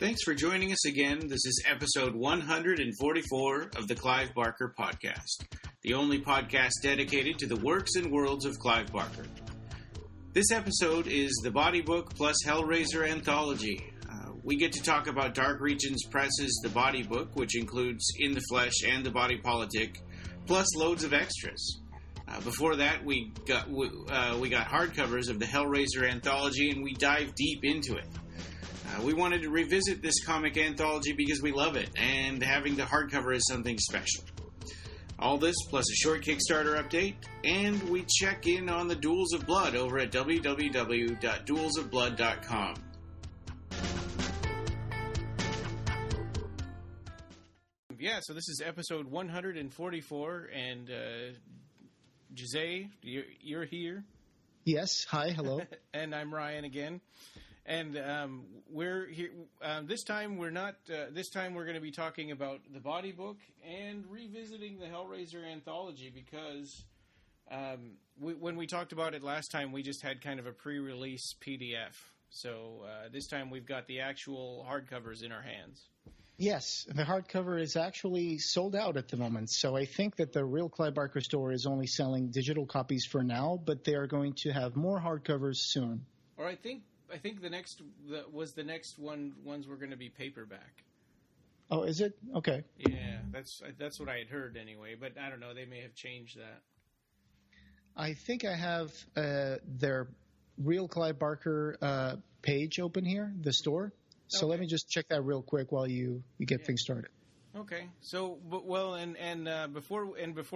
Thanks for joining us again. This is episode 144 of the Clive Barker Podcast, the only podcast dedicated to the works and worlds of Clive Barker. This episode is the Body Book plus Hellraiser Anthology. We get to talk about Dark Regions Press's The Body Book, which includes In the Flesh and The Body Politic, plus loads of extras. Before that, we got hardcovers of the Hellraiser Anthology, and we dive deep into it. We wanted to revisit this comic anthology because we love it, and having the hardcover is something special. All this plus a short Kickstarter update, and we check in on the Duels of Blood over at www.duelsofblood.com. Yeah, so this is episode 144, and Jose, you're here. Yes, hi, hello. And I'm Ryan again. And we're here. This time we're not. This time we're going to be talking about the Body Book and revisiting the Hellraiser Anthology because when we talked about it last time, we just had kind of a pre-release PDF. So this time we've got the actual hardcovers in our hands. Yes, the hardcover is actually sold out at the moment. So I think that the real Clive Barker store is only selling digital copies for now, but they are going to have more hardcovers soon. Or I think the next ones were going to be paperback. Oh, is it? Okay. Yeah, that's what I had heard anyway, but I don't know, they may have changed that. I think I have their real Clive Barker page open here, the store. So Let me just check that real quick while you get things started. Okay. So, before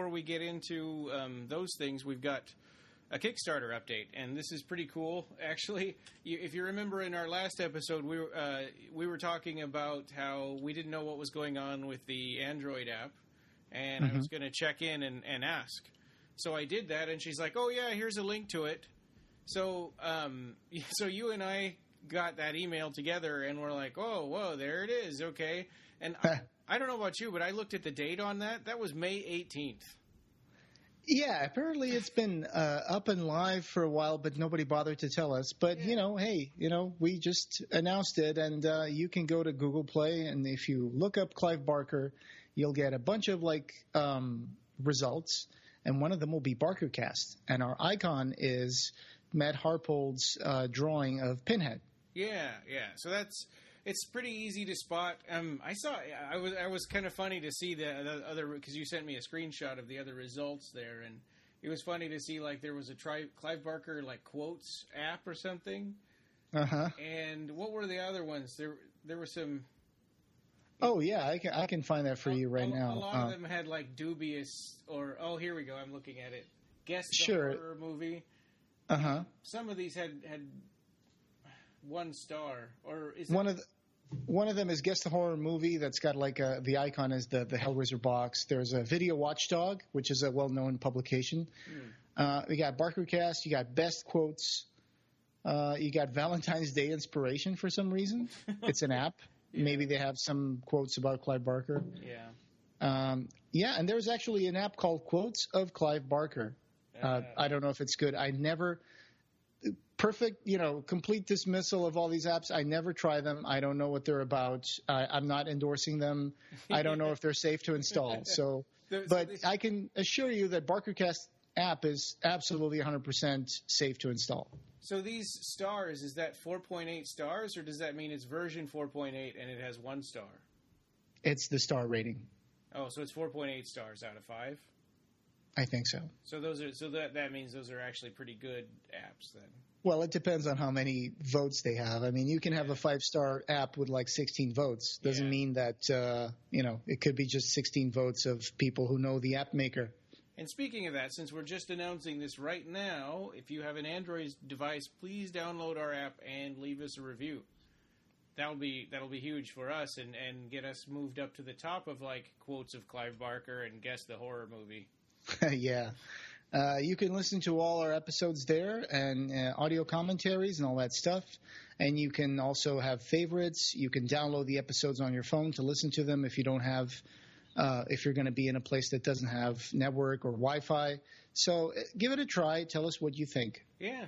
we get into those things, we've got a Kickstarter update, and this is pretty cool. Actually, if you remember in our last episode, we were talking about how we didn't know what was going on with the Android app, and I was going to check in and ask. So I did that, and she's like, "Oh yeah, here's a link to it." So you and I got that email together, and we're like, "Oh, whoa, there it is." Okay, and I don't know about you, but I looked at the date on that. That was May 18th. Yeah, apparently it's been up and live for a while, but nobody bothered to tell us. But, we just announced it, and you can go to Google Play, and if you look up Clive Barker, you'll get a bunch of, results, and one of them will be BarkerCast. And our icon is Matt Harpold's drawing of Pinhead. Yeah. So it's pretty easy to spot. I was kind of funny to see the other, because you sent me a screenshot of the other results there, and it was funny to see there was a Clive Barker quotes app or something. And what were the other ones? There were some. Oh yeah, I can find that for you right now. A lot of them had dubious or here we go. I'm looking at it. Guess the horror movie. Some of these had 1 star, or is one of them is Guess the Horror Movie. That's got the icon is the Hellraiser box. There's a Video Watchdog, which is a well-known publication. We got BarkerCast. You got Best Quotes. You got Valentine's Day Inspiration for some reason. It's an app. Yeah. Maybe they have some quotes about Clive Barker. Yeah. And there's actually an app called Quotes of Clive Barker. I don't know if it's good. I never perfect, complete dismissal of all these apps. I never try them. I don't know what they're about. I'm not endorsing them. I don't know if they're safe to install. But I can assure you that BarkerCast app is absolutely 100% safe to install. So these stars, is that 4.8 stars, or does that mean it's version 4.8 and it has 1 star? It's the star rating. Oh, so it's 4.8 stars out of 5? I think so. So that means those are actually pretty good apps then. Well, it depends on how many votes they have. I mean, you can have a 5-star app with 16 votes. Doesn't mean that it could be just 16 votes of people who know the app maker. And speaking of that, since we're just announcing this right now, if you have an Android device, please download our app and leave us a review. That'll be huge for us and get us moved up to the top of quotes of Clive Barker and Guess the Horror Movie. Yeah. You can listen to all our episodes there and audio commentaries and all that stuff. And you can also have favorites. You can download the episodes on your phone to listen to them if you don't have if you're going to be in a place that doesn't have network or Wi-Fi. So give it a try. Tell us what you think. Yeah.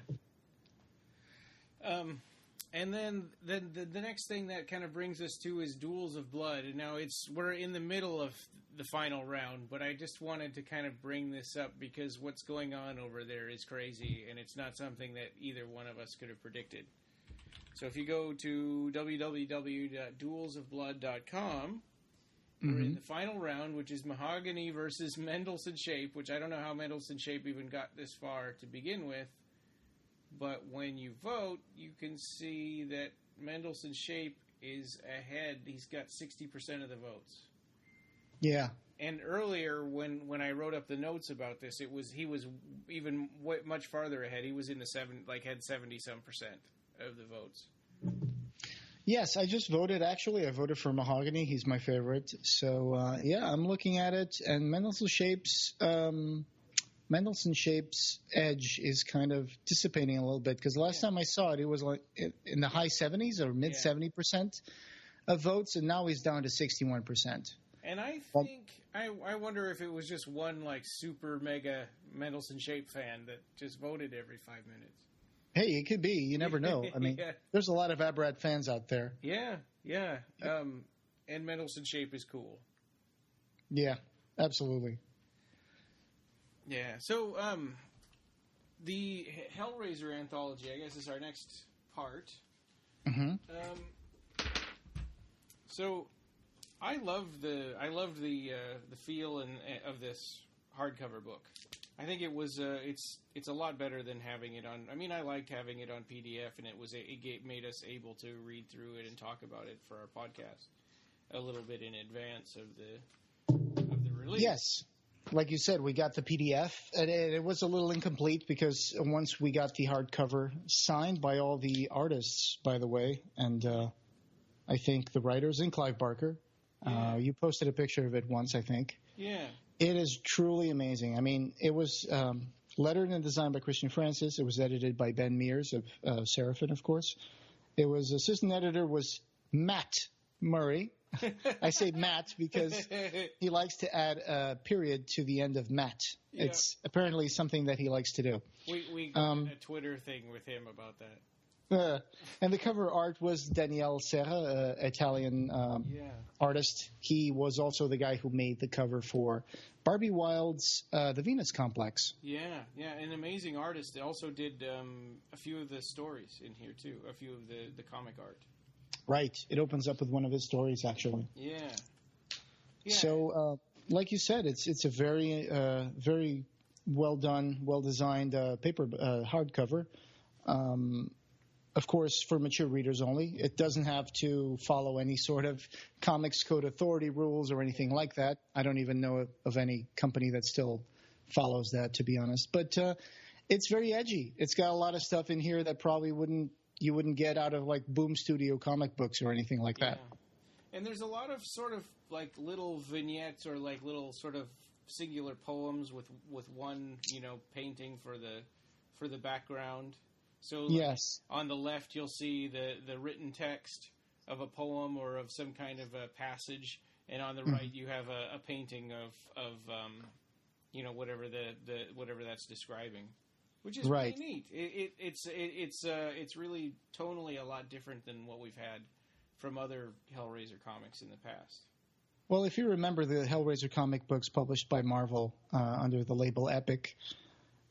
And then the next thing that kind of brings us to is Duels of Blood. And now we're in the middle of the final round, but I just wanted to kind of bring this up because what's going on over there is crazy, and it's not something that either one of us could have predicted. So if you go to www.duelsofblood.com, we're in the final round, which is Mahogany versus Mendelssohn Shape, which I don't know how Mendelssohn Shape even got this far to begin with. But when you vote, you can see that Mendelssohn Shape is ahead. He's got 60% of the votes. Yeah. And earlier, when I wrote up the notes about this, he was even much farther ahead. He was in the had 70-some% of the votes. Yes, I just voted. Actually, I voted for Mahogany. He's my favorite. So I'm looking at it, and Mendelssohn Shape's edge is kind of dissipating a little bit because last time I saw it, it was like in the high 70s or mid 70% of votes, and now he's down to 61%. And I think I wonder if it was just one like super mega Mendelssohn Shape fan that just voted every 5 minutes. Hey, it could be. You never know. I mean, there's a lot of Aberrat fans out there. Yeah. And Mendelssohn Shape is cool. Yeah, absolutely. Yeah, so the Hellraiser Anthology, I guess, is our next part. Mm-hmm. So I loved the feel of this hardcover book. I think it was it's a lot better than having it on. I mean, I liked having it on PDF, and it made us able to read through it and talk about it for our podcast a little bit in advance of the release. Yes. Like you said, we got the PDF, and it was a little incomplete because once we got the hardcover signed by all the artists, by the way, and I think the writers and Clive Barker. You posted a picture of it once, I think. Yeah. It is truly amazing. I mean, it was lettered and designed by Christian Francis. It was edited by Ben Mears of Seraphin, of course. It was assistant editor was Matt Murray. I say Matt because he likes to add a period to the end of Matt. Yeah. It's apparently something that he likes to do. We got a Twitter thing with him about that. And the cover art was Daniele Serra, Italian artist. He was also the guy who made the cover for Barbie Wilde's The Venus Complex. Yeah, an amazing artist. They also did a few of the stories in here, too, a few of the comic art. Right. It opens up with one of his stories, actually. Yeah. So, like you said, it's a very, very well done, well designed paper hardcover. Of course, for mature readers only. It doesn't have to follow any sort of Comics Code Authority rules or anything like that. I don't even know of any company that still follows that, to be honest. But it's very edgy. It's got a lot of stuff in here that probably you wouldn't get out of like Boom Studio comic books or anything like that. And there's a lot of sort of like little vignettes or like little sort of singular poems with one, painting for the background. So yes. On the left, you'll see the written text of a poem or of some kind of a passage, and on the right, you have a painting of whatever whatever that's describing, which is right. really neat. It's really tonally a lot different than what we've had from other Hellraiser comics in the past. Well, if you remember the Hellraiser comic books published by Marvel under the label Epic.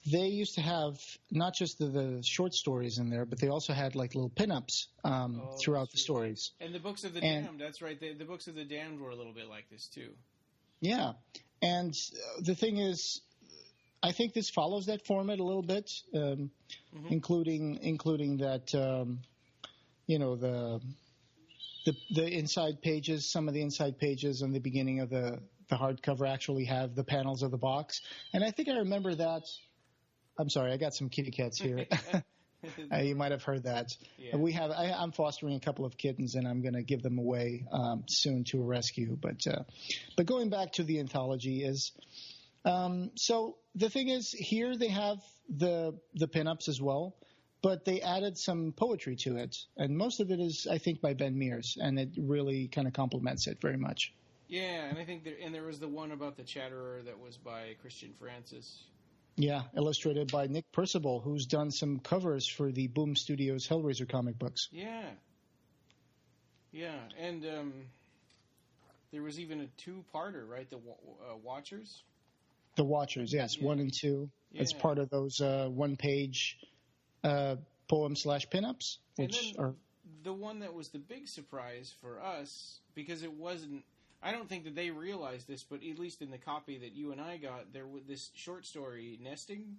They used to have not just the short stories in there, but they also had like little pinups throughout the stories. And the Books of the Damned, that's right. The Books of the Damned were a little bit like this too. Yeah. And the thing is, I think this follows that format a little bit, including that, the inside pages, some of the inside pages in the beginning of the hardcover actually have the panels of the box. And I think I remember that. I'm sorry, I got some kitty cats here. You might have heard that. Yeah. I'm fostering a couple of kittens, and I'm going to give them away soon to a rescue. But going back to the anthology is, so the thing is, here they have the pinups as well, but they added some poetry to it, and most of it is, I think, by Ben Mears, and it really kind of complements it very much. Yeah, and I think there was the one about the Chatterer that was by Christian Francis. Yeah, illustrated by Nick Percival, who's done some covers for the Boom Studios Hellraiser comic books. Yeah. Yeah, and there was even a two-parter, right? The Watchers? The Watchers, yes, 1 and 2. Yeah. It's part of those one-page poem/pinups, which are... The one that was the big surprise for us, because it wasn't... I don't think that they realized this, but at least in the copy that you and I got, there was this short story, Nesting,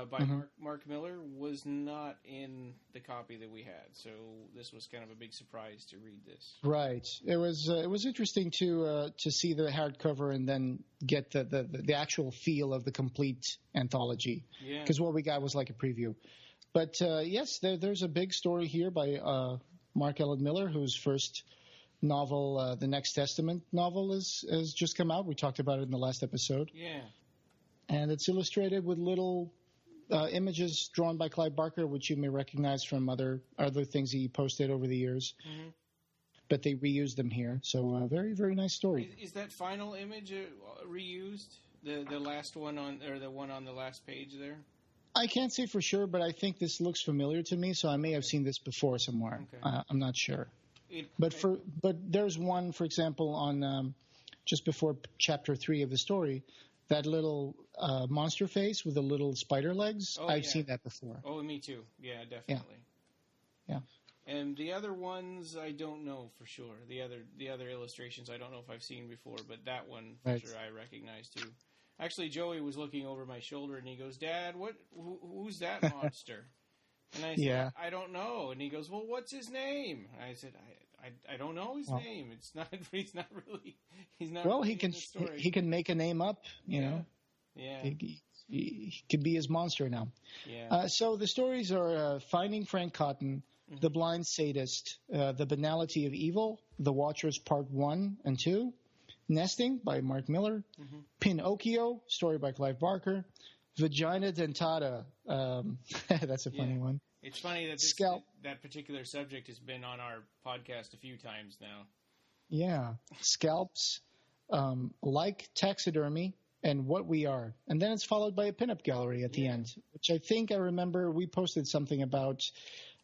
by Mark Miller, was not in the copy that we had. So this was kind of a big surprise to read this. Right. It was interesting to see the hardcover and then get the actual feel of the complete anthology. Yeah. Because what we got was like a preview. But yes, there's a big story here by Mark Ellen Miller, whose first novel, The Next Testament novel, has just come out. We talked about it in the last episode. Yeah. And it's illustrated with little images drawn by Clive Barker, which you may recognize from other things he posted over the years. Mm-hmm. But they reused them here. So very, very nice story. Is that final image reused? The last one or the one on the last page there? I can't say for sure, but I think this looks familiar to me, so I may have seen this before somewhere. Okay. I'm not sure. But there's one, for example, on just before chapter 3 of the story, that little monster face with the little spider legs. I've seen that before. Oh, me too. Yeah, definitely. Yeah. And the other ones, I don't know for sure. The other illustrations, I don't know if I've seen before, but that one for sure I recognize too. Actually, Joey was looking over my shoulder and he goes, "Dad, who's that monster?" And I said, "I don't know." And he goes, "Well, what's his name?" And I said, I don't know his name. It's not. He's not really. Well, he can make a name up. You know. Yeah. He could be his monster now. Yeah. So the stories are Finding Frank Cotton, The Blind Sadist, The Banality of Evil, The Watchers Part 1 and 2, Nesting by Mark Miller, Pinocchio, story by Clive Barker, Vagina Dentata. That's a funny one. It's funny that that particular subject has been on our podcast a few times now. Yeah. Scalps, Like Taxidermy, and What We Are. And then it's followed by a pinup gallery at the end, which I think I remember we posted something about.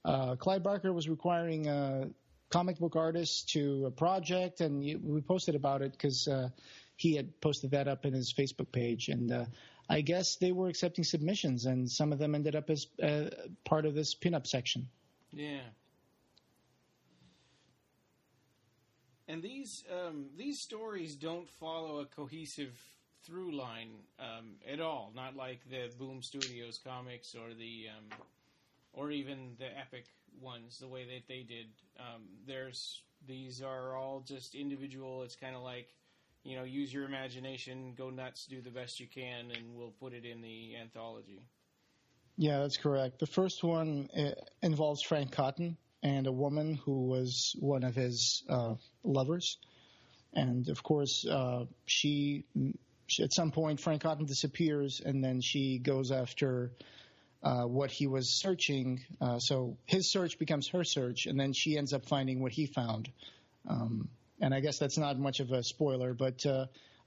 Clive Barker was requiring comic book artists to a project, and we posted about it because he had posted that up in his Facebook page. And I guess they were accepting submissions, and some of them ended up as part of this pinup section. Yeah. And these stories don't follow a cohesive through line at all. Not like the Boom Studios comics or the or even the Epic ones, the way that they did. These are all just individual. It's kind of like, use your imagination, go nuts, do the best you can, and we'll put it in the anthology. Yeah, that's correct. The first one involves Frank Cotton and a woman who was one of his lovers. And, of course, she at some point, Frank Cotton disappears, and then she goes after what he was searching. So his search becomes her search, and then she ends up finding what he found. And I guess that's not much of a spoiler, but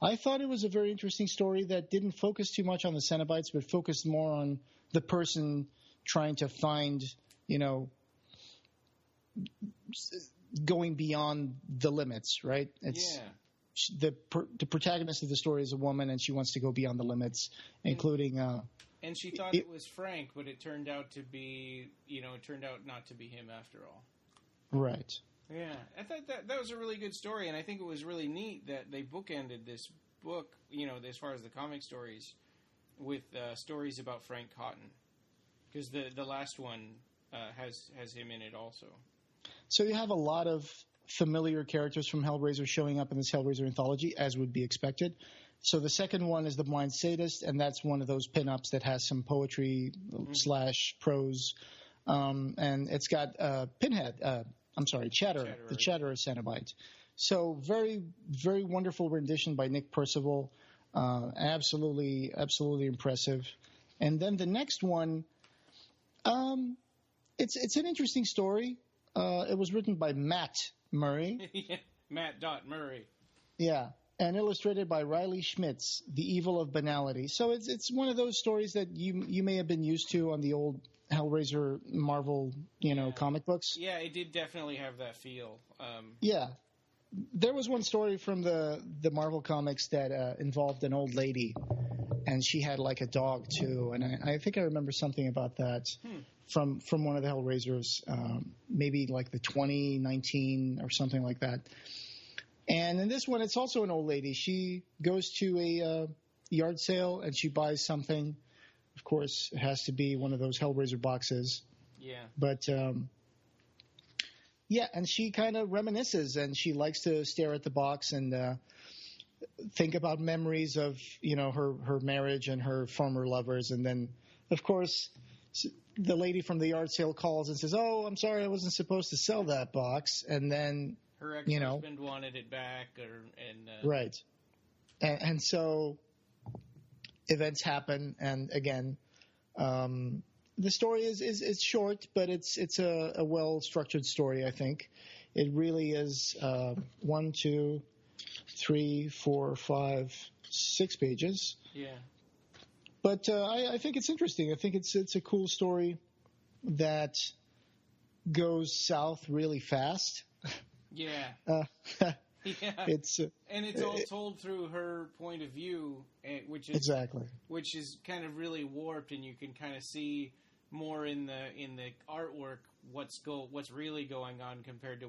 I thought it was a very interesting story that didn't focus too much on the Cenobites, but focused more on the person trying to find, going beyond the limits, right? The protagonist of the story is a woman, and she wants to go beyond the limits, including... and she thought it was Frank, but it turned out to be, it turned out not to be him after all. Right. Yeah, I thought that was a really good story, and I think it was really neat that they bookended this book, as far as the comic stories, with stories about Frank Cotton, because the last one has him in it also. So you have a lot of familiar characters from Hellraiser showing up in this Hellraiser anthology, as would be expected. So the second one is The Blind Sadist, and that's one of those pinups that has some poetry / prose, and it's got Chatter, the Chatterer Cenobite. So very, very wonderful rendition by Nick Percival. Absolutely impressive. And then the next one, it's an interesting story. It was written by Matt Murray. Matt.Murray. Yeah. and illustrated by Riley Schmitz, The Evil of Banality. So it's one of those stories that you may have been used to on the old Hellraiser Marvel, comic books. Yeah, it did definitely have that feel. Yeah. There was one story from the Marvel comics that involved an old lady, and she had like a dog too, and I think I remember something about that from one of the Hellraisers, maybe like the 2019 or something like that. And in this one, it's also an old lady. She goes to a yard sale and she buys something. Of course, it has to be one of those Hellraiser boxes. Yeah. But yeah, and she kind of reminisces, and she likes to stare at the box and think about memories of her marriage and her former lovers. And then, of course, the lady from the yard sale calls and says, "Oh, I'm sorry, I wasn't supposed to sell that box." And then her ex-husband wanted it back, right, and so events happen, and again. The story is short, but it's a well structured story. I think it really is 1, 2, 3, 4, 5, 6 pages. Yeah. But I think it's interesting. I think it's a cool story that goes south really fast. Yeah. Yeah. It's and it's all told through her point of view, which is exactly, which is kind of really warped, and you can kind of see more in the artwork what's really going on compared to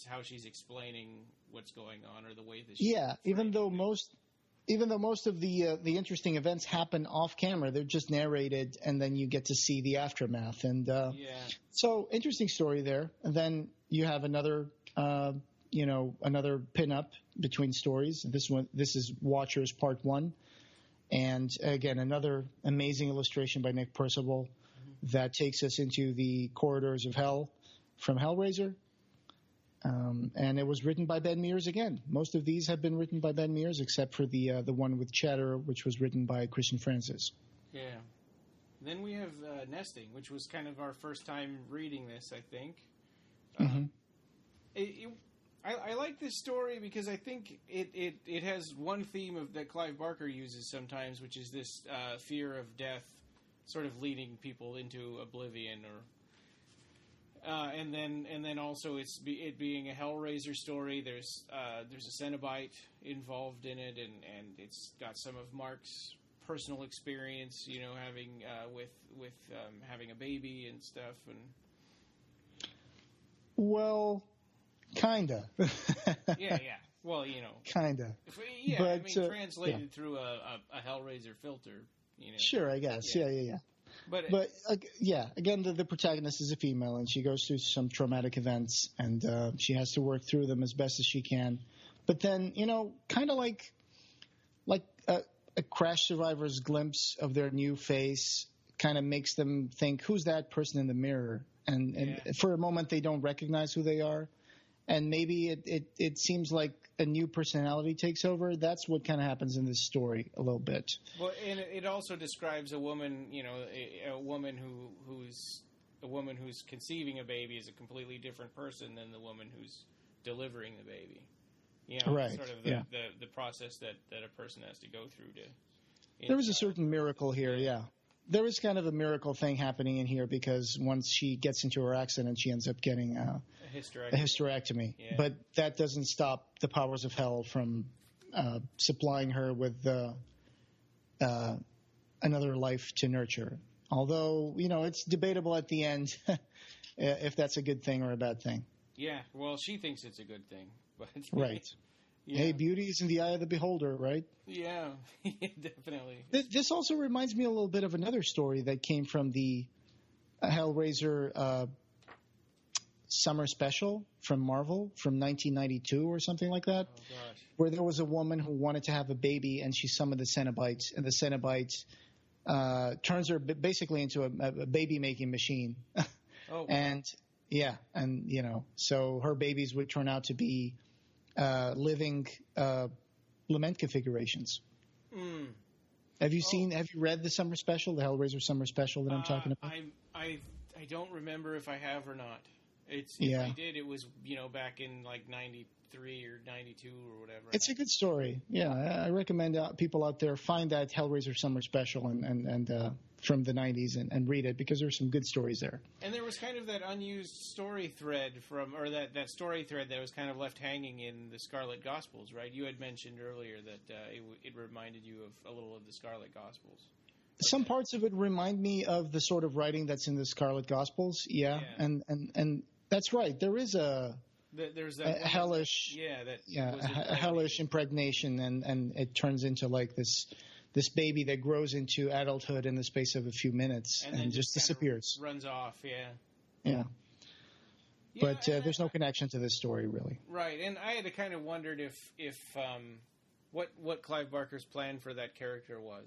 how she's explaining what's going on, or the way that even though most of the interesting events happen off camera, they're just narrated, and then you get to see the aftermath. And so interesting story there. And then you have another pin-up between stories. This is Watchers Part 1. And again, another amazing illustration by Nick Percival that takes us into the corridors of hell from Hellraiser. And it was written by Ben Mears again. Most of these have been written by Ben Mears, except for the one with Chatter, which was written by Christian Francis. Yeah. Then we have Nesting, which was kind of our first time reading this, I think. I like this story because I think it has one theme that Clive Barker uses sometimes, which is this fear of death, sort of leading people into oblivion, and then also it being a Hellraiser story. There's a Cenobite involved in it, and it's got some of Mark's personal experience, having with having a baby and stuff, and well. Kinda. yeah. Well, Kinda. Yeah, but, translated through a Hellraiser filter, Sure, I guess. Yeah. But again, the protagonist is a female, and she goes through some traumatic events, and she has to work through them as best as she can. But then, kind of like a crash survivor's glimpse of their new face kind of makes them think, who's that person in the mirror? And for a moment, they don't recognize who they are. And maybe it seems like a new personality takes over. That's what kind of happens in this story a little bit. Well, and it also describes a woman, a woman who's conceiving a baby is a completely different person than the woman who's delivering the baby. Right. Sort of the process that a person has to go througed to. There was a certain miracle here, yeah. There was kind of a miracle thing happening in here because once she gets into her accident, she ends up getting a hysterectomy. Yeah. But that doesn't stop the powers of hell from supplying her with another life to nurture. Although, it's debatable at the end if that's a good thing or a bad thing. Yeah, well, she thinks it's a good thing. But right. Yeah. Hey, beauty is in the eye of the beholder, right? Yeah, definitely. This also reminds me a little bit of another story that came from the Hellraiser summer special from Marvel from 1992 or something like that, where there was a woman who wanted to have a baby, and she summoned the Cenobites, and the Cenobites turns her basically into a baby-making machine. Oh, wow. And so her babies would turn out to be living lament configurations. Have you read the summer special, the Hellraiser summer special that I'm talking about? I don't remember if I have or not. If I did, it was back in like 93 or 92 or whatever. It's a good story. Yeah, I recommend people out there find that Hellraiser Summer Special and from the 90s and read it, because there's some good stories there. And there was kind of that unused story thread that story thread that was kind of left hanging in the Scarlet Gospels, right? You had mentioned earlier that it reminded you of a little of the Scarlet Gospels. Some parts of it remind me of the sort of writing that's in the Scarlet Gospels, yeah. And that's right. There is there's a hellish, a hellish impregnation, and it turns into like this baby that grows into adulthood in the space of a few minutes and just disappears. Runs off, yeah. But there's no connection to this story, really. Right, and I had kind of wondered if what Clive Barker's plan for that character was.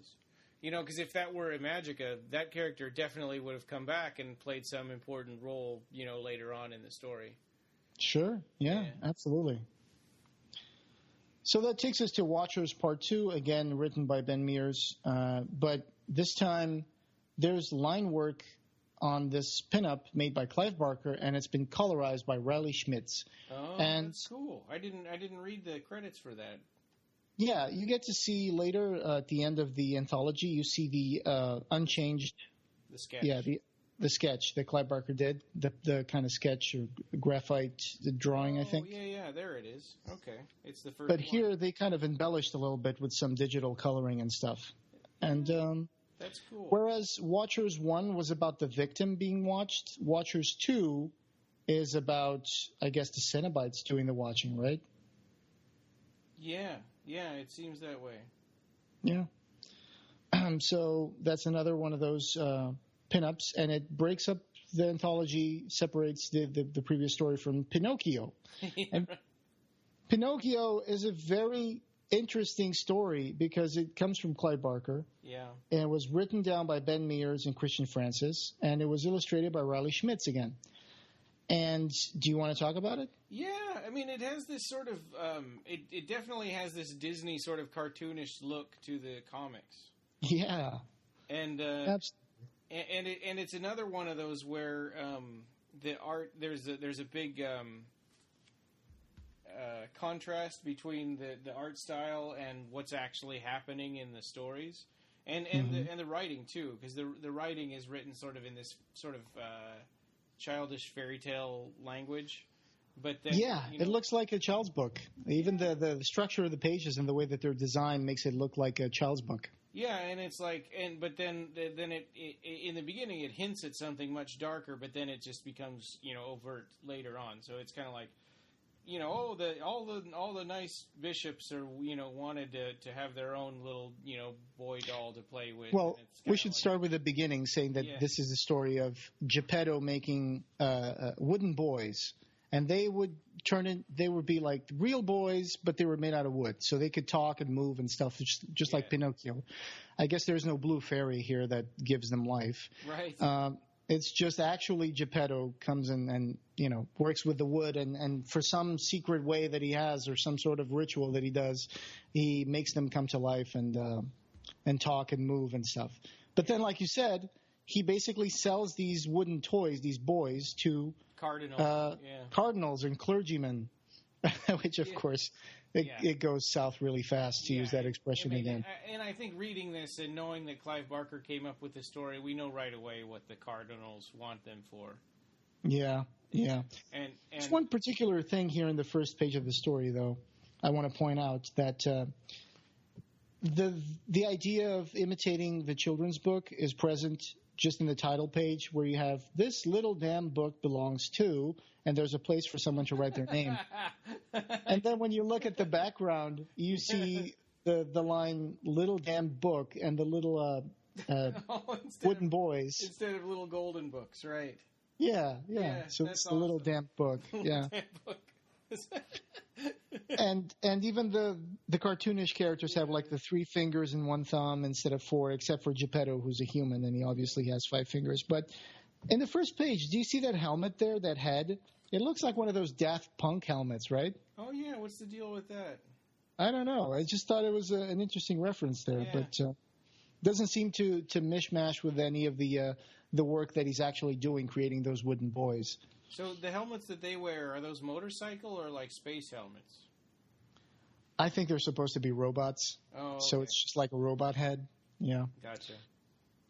Because if that were Imagica, that character definitely would have come back and played some important role, later on in the story. Sure, yeah. Absolutely. So that takes us to Watchers Part 2, again written by Ben Mears. But this time there's line work on this pinup made by Clive Barker, and it's been colorized by Riley Schmitz. Oh, that's cool. I didn't read the credits for that. Yeah, you get to see later at the end of the anthology, you see the unchanged... The sketch. Yeah, the sketch that Clive Barker did, the kind of sketch or graphite drawing, I think. Yeah, there it is. Okay, it's the first But one. here they kind of embellished a little bit with some digital coloring and stuff. And that's cool. Whereas Watchers 1 was about the victim being watched, Watchers 2 is about, I guess, the Cenobites doing the watching, right? Yeah, it seems that way. Yeah. So that's another one of those pinups, and it breaks up the anthology, separates the previous story from Pinocchio. And Pinocchio is a very interesting story because it comes from Clive Barker. Yeah. And it was written down by Ben Mears and Christian Francis, and it was illustrated by Riley Schmitz again. And do you want to talk about it? Yeah, I mean, it has this sort of, it definitely has this Disney sort of cartoonish look to the comics. Yeah. And absolutely. And it's another one of those where the art, there's a big contrast between the art style and what's actually happening in the stories, and the writing too, because the writing is written sort of in this sort of childish fairy tale language. But then, it looks like a child's book. Even the structure of the pages and the way that they're designed makes it look like a child's book. Yeah, and it's like, but then it in the beginning it hints at something much darker, but then it just becomes overt later on. So it's kind of like, all the nice bishops are wanted to have their own little boy doll to play with. Well, we should start with the beginning, saying that this is the story of Geppetto making wooden boys. And they would be like real boys, but they were made out of wood. So they could talk and move and stuff, just like Pinocchio. I guess there's no blue fairy here that gives them life. Right. It's just actually Geppetto comes in and, works with the wood. And for some secret way that he has or some sort of ritual that he does, he makes them come to life and talk and move and stuff. But then, like you said, he basically sells these wooden toys, these boys, to cardinals and clergymen, which, of course, it goes south really fast, to use that expression again. And I think reading this and knowing that Clive Barker came up with the story, we know right away what the cardinals want them for. Yeah. And there's one particular thing here in the first page of the story, though, I want to point out that the idea of imitating the children's book is present just in the title page, where you have this little damn book belongs to, and there's a place for someone to write their name. And then when you look at the background, you see the line little damn book and the little wooden boys. Instead of little golden books, right? Yeah. So it's the little damn book. Yeah. And even the cartoonish characters have like the 3 fingers and 1 thumb instead of 4, except for Geppetto, who's a human, and he obviously has 5 fingers. But in the first page, do you see that helmet there, that head? It looks like one of those Daft Punk helmets, right? Oh, yeah. What's the deal with that? I don't know. I just thought it was an interesting reference there, but doesn't seem to mishmash with any of the work that he's actually doing, creating those wooden boys. So the helmets that they wear, are those motorcycle or like space helmets? I think they're supposed to be robots. Oh, okay. So it's just like a robot head. Yeah. Gotcha.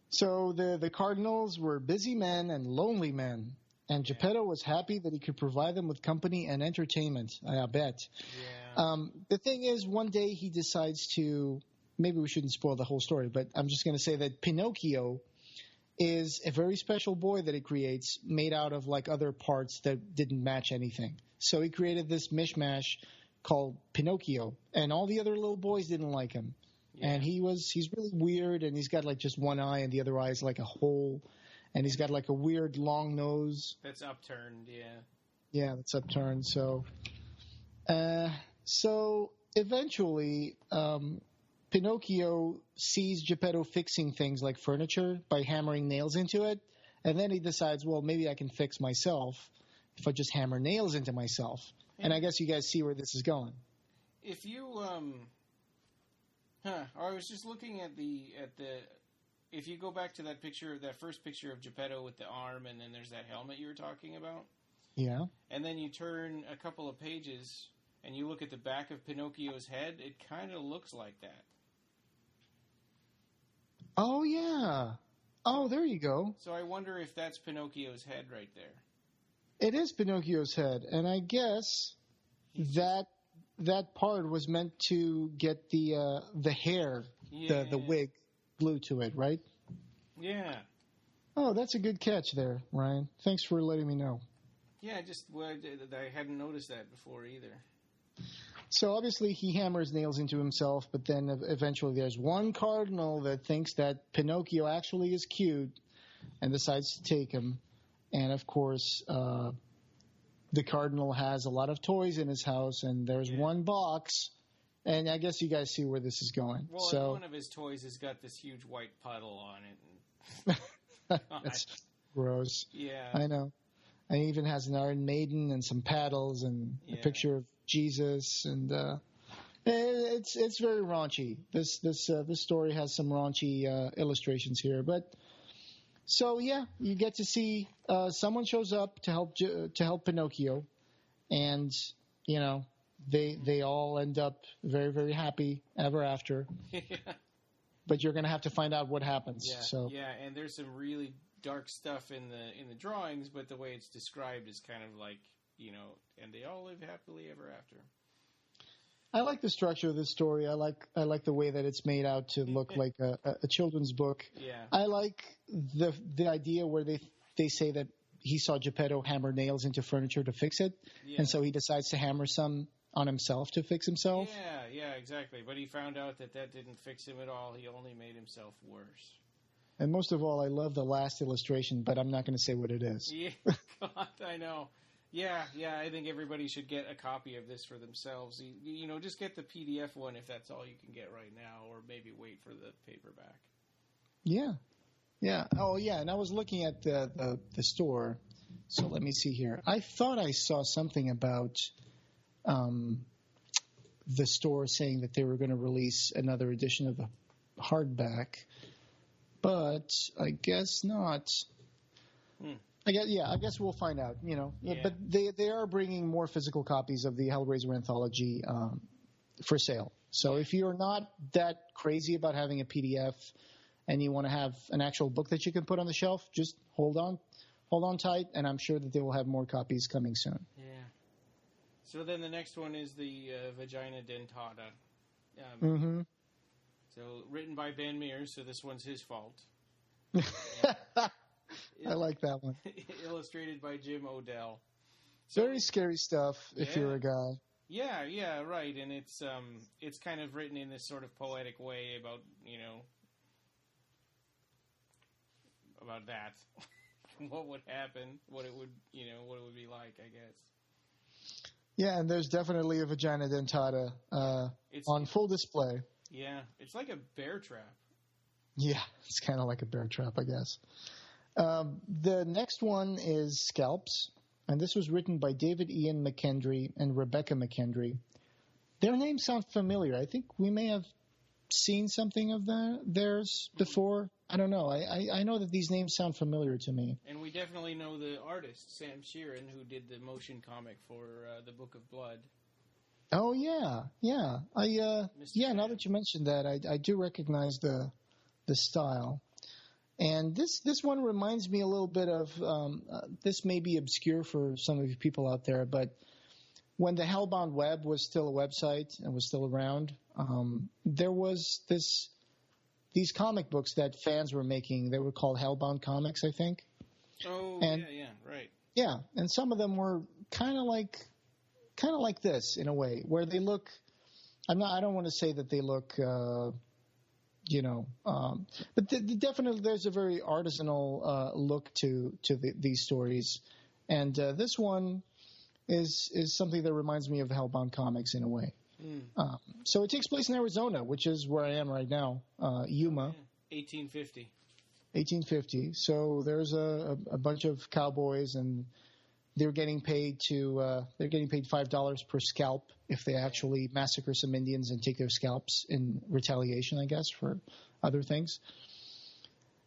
So the Cardinals were busy men and lonely men. And Geppetto was happy that he could provide them with company and entertainment, I bet. Yeah. The thing is, one day he decides to – maybe we shouldn't spoil the whole story, but I'm just going to say that Pinocchio is a very special boy that he creates made out of like other parts that didn't match anything. So he created this mishmash called Pinocchio, and all the other little boys didn't like him. Yeah. And he's really weird, and he's got like just one eye, and the other eye is like a hole. And he's got like a weird long nose. That's upturned, yeah. Yeah, that's upturned. So eventually, Pinocchio sees Geppetto fixing things like furniture by hammering nails into it. And then he decides, well, maybe I can fix myself if I just hammer nails into myself. And I guess you guys see where this is going. If you, I was just looking at the. If you go back to that first picture of Geppetto with the arm, and then there's that helmet you were talking about. Yeah. And then you turn a couple of pages, and you look at the back of Pinocchio's head, it kind of looks like that. Oh, yeah. Oh, there you go. So I wonder if that's Pinocchio's head right there. It is Pinocchio's head, and I guess that part was meant to get the hair, the wig, glued to it, right? Yeah. Oh, that's a good catch there, Ryan. Thanks for letting me know. Yeah, I hadn't noticed that before either. So obviously he hammers nails into himself, but then eventually there's one cardinal that thinks that Pinocchio actually is cute and decides to take him. And of course, the cardinal has a lot of toys in his house, and there's one box. And I guess you guys see where this is going. Well, so, one of his toys has got this huge white puddle on it. That's gross. Yeah. I know. And he even has an Iron Maiden and some paddles and a picture of Jesus. And it's very raunchy. This story has some raunchy illustrations here. But so, yeah, you get to see someone shows up to help Pinocchio. And, you know, they all end up very, very happy ever after. Yeah. But you're going to have to find out what happens. Yeah. So. Yeah, and there's some really dark stuff in the drawings, but the way it's described is kind of like, you know, and they all live happily ever after. I like the structure of this story. I like the way that it's made out to look like a children's book. Yeah. I like the idea where they say that he saw Geppetto hammer nails into furniture to fix it, and so he decides to hammer some on himself to fix himself. Yeah, exactly. But he found out that didn't fix him at all. He only made himself worse. And most of all, I love the last illustration, but I'm not going to say what it is. Yeah, God, I know. Yeah, I think everybody should get a copy of this for themselves. You know, just get the PDF one if that's all you can get right now, or maybe wait for the paperback. Yeah. Oh, yeah, and I was looking at the store, so let me see here. I thought I saw something about the store saying that they were going to release another edition of the hardback, but I guess not. I guess we'll find out, you know. Yeah. But they are bringing more physical copies of the Hellraiser Anthology for sale. So if you're not that crazy about having a PDF and you want to have an actual book that you can put on the shelf, just hold on tight, and I'm sure that they will have more copies coming soon. Yeah. So then the next one is the Vagina Dentata. So written by Ben Mears, so this one's his fault. I like that one. Illustrated by Jim Odell. So, very scary stuff if you're a guy. Yeah, right. And it's kind of written in this sort of poetic way about, you know, about that. What would happen, what it would be like, I guess. Yeah, and there's definitely a vagina dentata on full display. Yeah, it's like a bear trap. Yeah, it's kind of like a bear trap, I guess. The next one is Scalps, and this was written by David Ian McKendry and Rebecca McKendry. Their names sound familiar. I think we may have seen something of theirs before. I don't know. I know that these names sound familiar to me. And we definitely know the artist, Sam Sheeran, who did the motion comic for the Book of Blood. Oh, yeah. Now that you mentioned that, I do recognize the style. And this one reminds me a little bit of, this may be obscure for some of you people out there, but when the Hellbound Web was still a website and was still around, there was these comic books that fans were making. They were called Hellbound Comics, I think. Oh, right. Yeah, and some of them were kind of like this in a way, where they look. I don't want to say that they look, but definitely there's a very artisanal look to these stories, and this one is something that reminds me of Hellbound Comics in a way. So it takes place in Arizona, which is where I am right now, Yuma. 1850. So there's a bunch of cowboys, and they're getting paid $5 per scalp if they actually massacre some Indians and take their scalps in retaliation, I guess, for other things.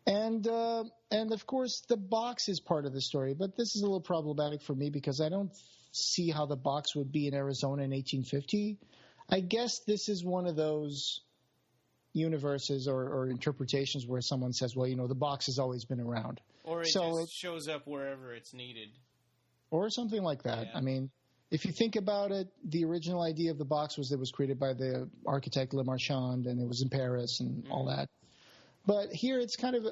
And of course the box is part of the story, but this is a little problematic for me because I don't see how the box would be in Arizona in 1850. I guess this is one of those universes or interpretations where someone says, well, the box has always been around. Or it just shows up wherever it's needed. Or something like that. Yeah. I mean, if you think about it, the original idea of the box was that it was created by the architect Le Marchand, and it was in Paris and all that. But here it's kind of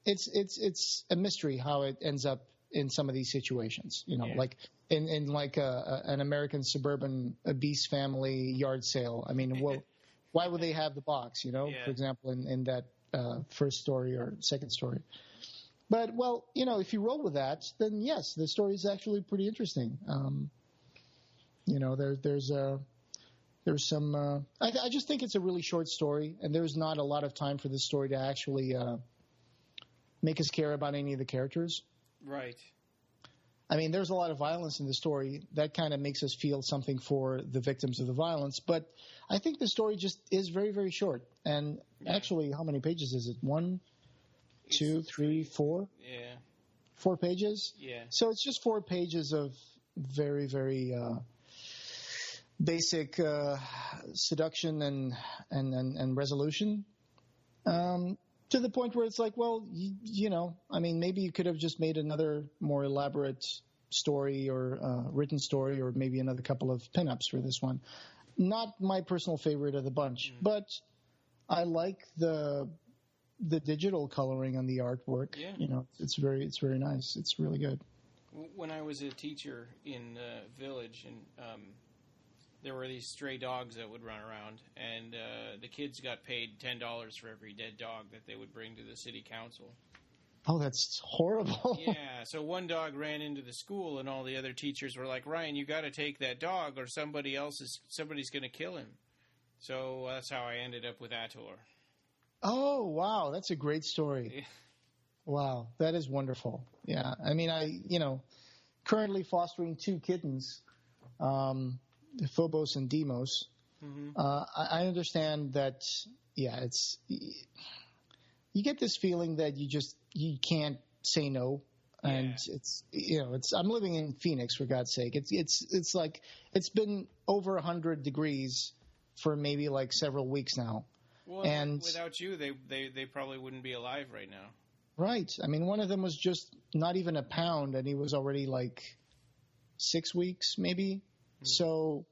it's a mystery how it ends up in some of these situations. Like in like an American suburban obese family yard sale. I mean, why would they have the box? For example, in that first story or second story. But if you roll with that, then yes, the story is actually pretty interesting. There's some. I just think it's a really short story, and there's not a lot of time for this story to actually make us care about any of the characters. Right. I mean, there's a lot of violence in the story that kind of makes us feel something for the victims of the violence. But I think the story just is very, very short. And actually, how many pages is it? 1, 2, 3, 4? Yeah. 4 pages? Yeah. So it's just 4 pages of very, very basic seduction and resolution. To the point where it's like, well, I mean, maybe you could have just made another more elaborate story or written story, or maybe another couple of pinups for this one. Not my personal favorite of the bunch, but I like the digital coloring on the artwork. Yeah. It's very nice. It's really good. When I was a teacher in the village, and there were these stray dogs that would run around, and the kids got paid $10 for every dead dog that they would bring to the city council. Oh, that's horrible. Yeah, so one dog ran into the school, and all the other teachers were like, Ryan, you got to take that dog, or somebody's going to kill him. So that's how I ended up with Ator. Oh, wow, that's a great story. Yeah. Wow, that is wonderful. Yeah, I mean, currently fostering 2 kittens, Phobos and Deimos. Mm-hmm. I understand that. Yeah, it's you get this feeling that you can't say no, and it's I'm living in Phoenix, for God's sake. It's like it's been over 100 degrees for maybe like several weeks now. Well, and without you, they probably wouldn't be alive right now. Right. I mean, one of them was just not even a pound, and he was already like 6 weeks, maybe. Mm-hmm. So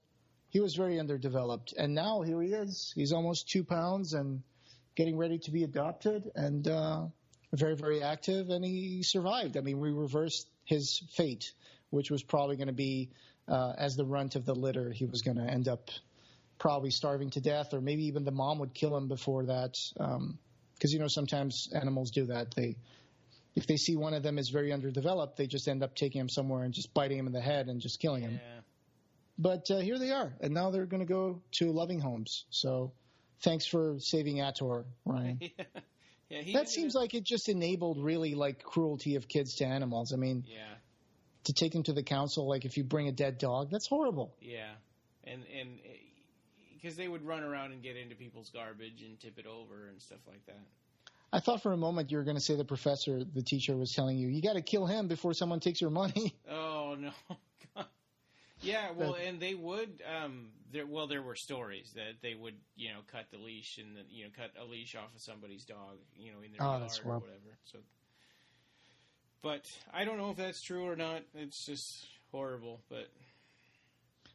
he was very underdeveloped. And now here he is. He's almost 2 pounds and getting ready to be adopted, and very, very active, and he survived. I mean, we reversed his fate, which was probably going to be, as the runt of the litter, he was going to end up probably starving to death, or maybe even the mom would kill him before that. Because, sometimes animals do that. If they see one of them is very underdeveloped, they just end up taking him somewhere and just biting him in the head and just killing him. But here they are, and now they're going to go to loving homes. So thanks for saving Ator, Ryan. That seems like it just enabled really like cruelty of kids to animals. I mean, to take them to the council, like if you bring a dead dog, that's horrible. Yeah, and because they would run around and get into people's garbage and tip it over and stuff like that. I thought for a moment you were going to say the teacher was telling you got to kill him before someone takes your money. Oh, no. Yeah, well, and they would, there were stories that they would, cut the leash and, cut a leash off of somebody's dog, in their yard or whatever. So, but I don't know if that's true or not. It's just horrible, but...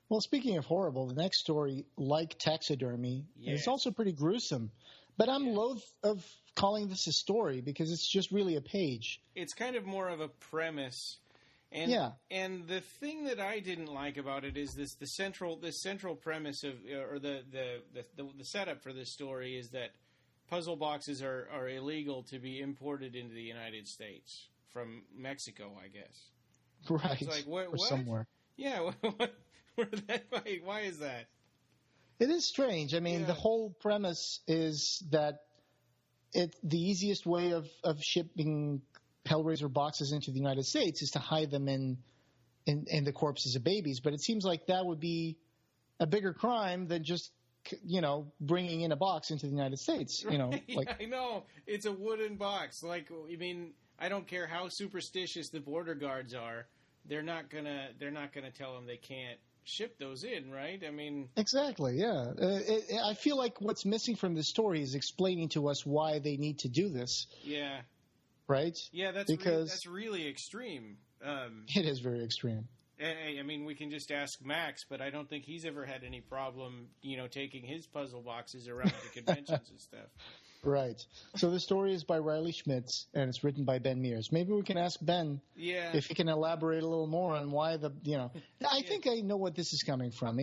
Well, speaking of horrible, the next story, like Taxidermy, is also pretty gruesome. But I'm loath of calling this a story because it's just really a page. It's kind of more of a premise. And the thing that I didn't like about it is the central premise of, or the setup for this story is that puzzle boxes are illegal to be imported into the United States from Mexico, I guess. Right. It's like, what? Somewhere. Yeah. Why is that? It is strange. I mean, the whole premise is that the easiest way of shipping Hellraiser boxes into the United States is to hide them in the corpses of babies. But it seems like that would be a bigger crime than just, bringing in a box into the United States. I know. It's a wooden box. Like, I mean, I don't care how superstitious the border guards are. They're not gonna tell them they can't ship those in, right? I mean... Exactly, yeah. I feel like what's missing from this story is explaining to us why they need to do this. Yeah. Right? Yeah, that's really extreme. It is very extreme. I mean, we can just ask Max, but I don't think he's ever had any problem, taking his puzzle boxes around to conventions and stuff. Right. So the story is by Riley Schmitz, and it's written by Ben Mears. Maybe we can ask Ben if he can elaborate a little more on why I think I know what this is coming from.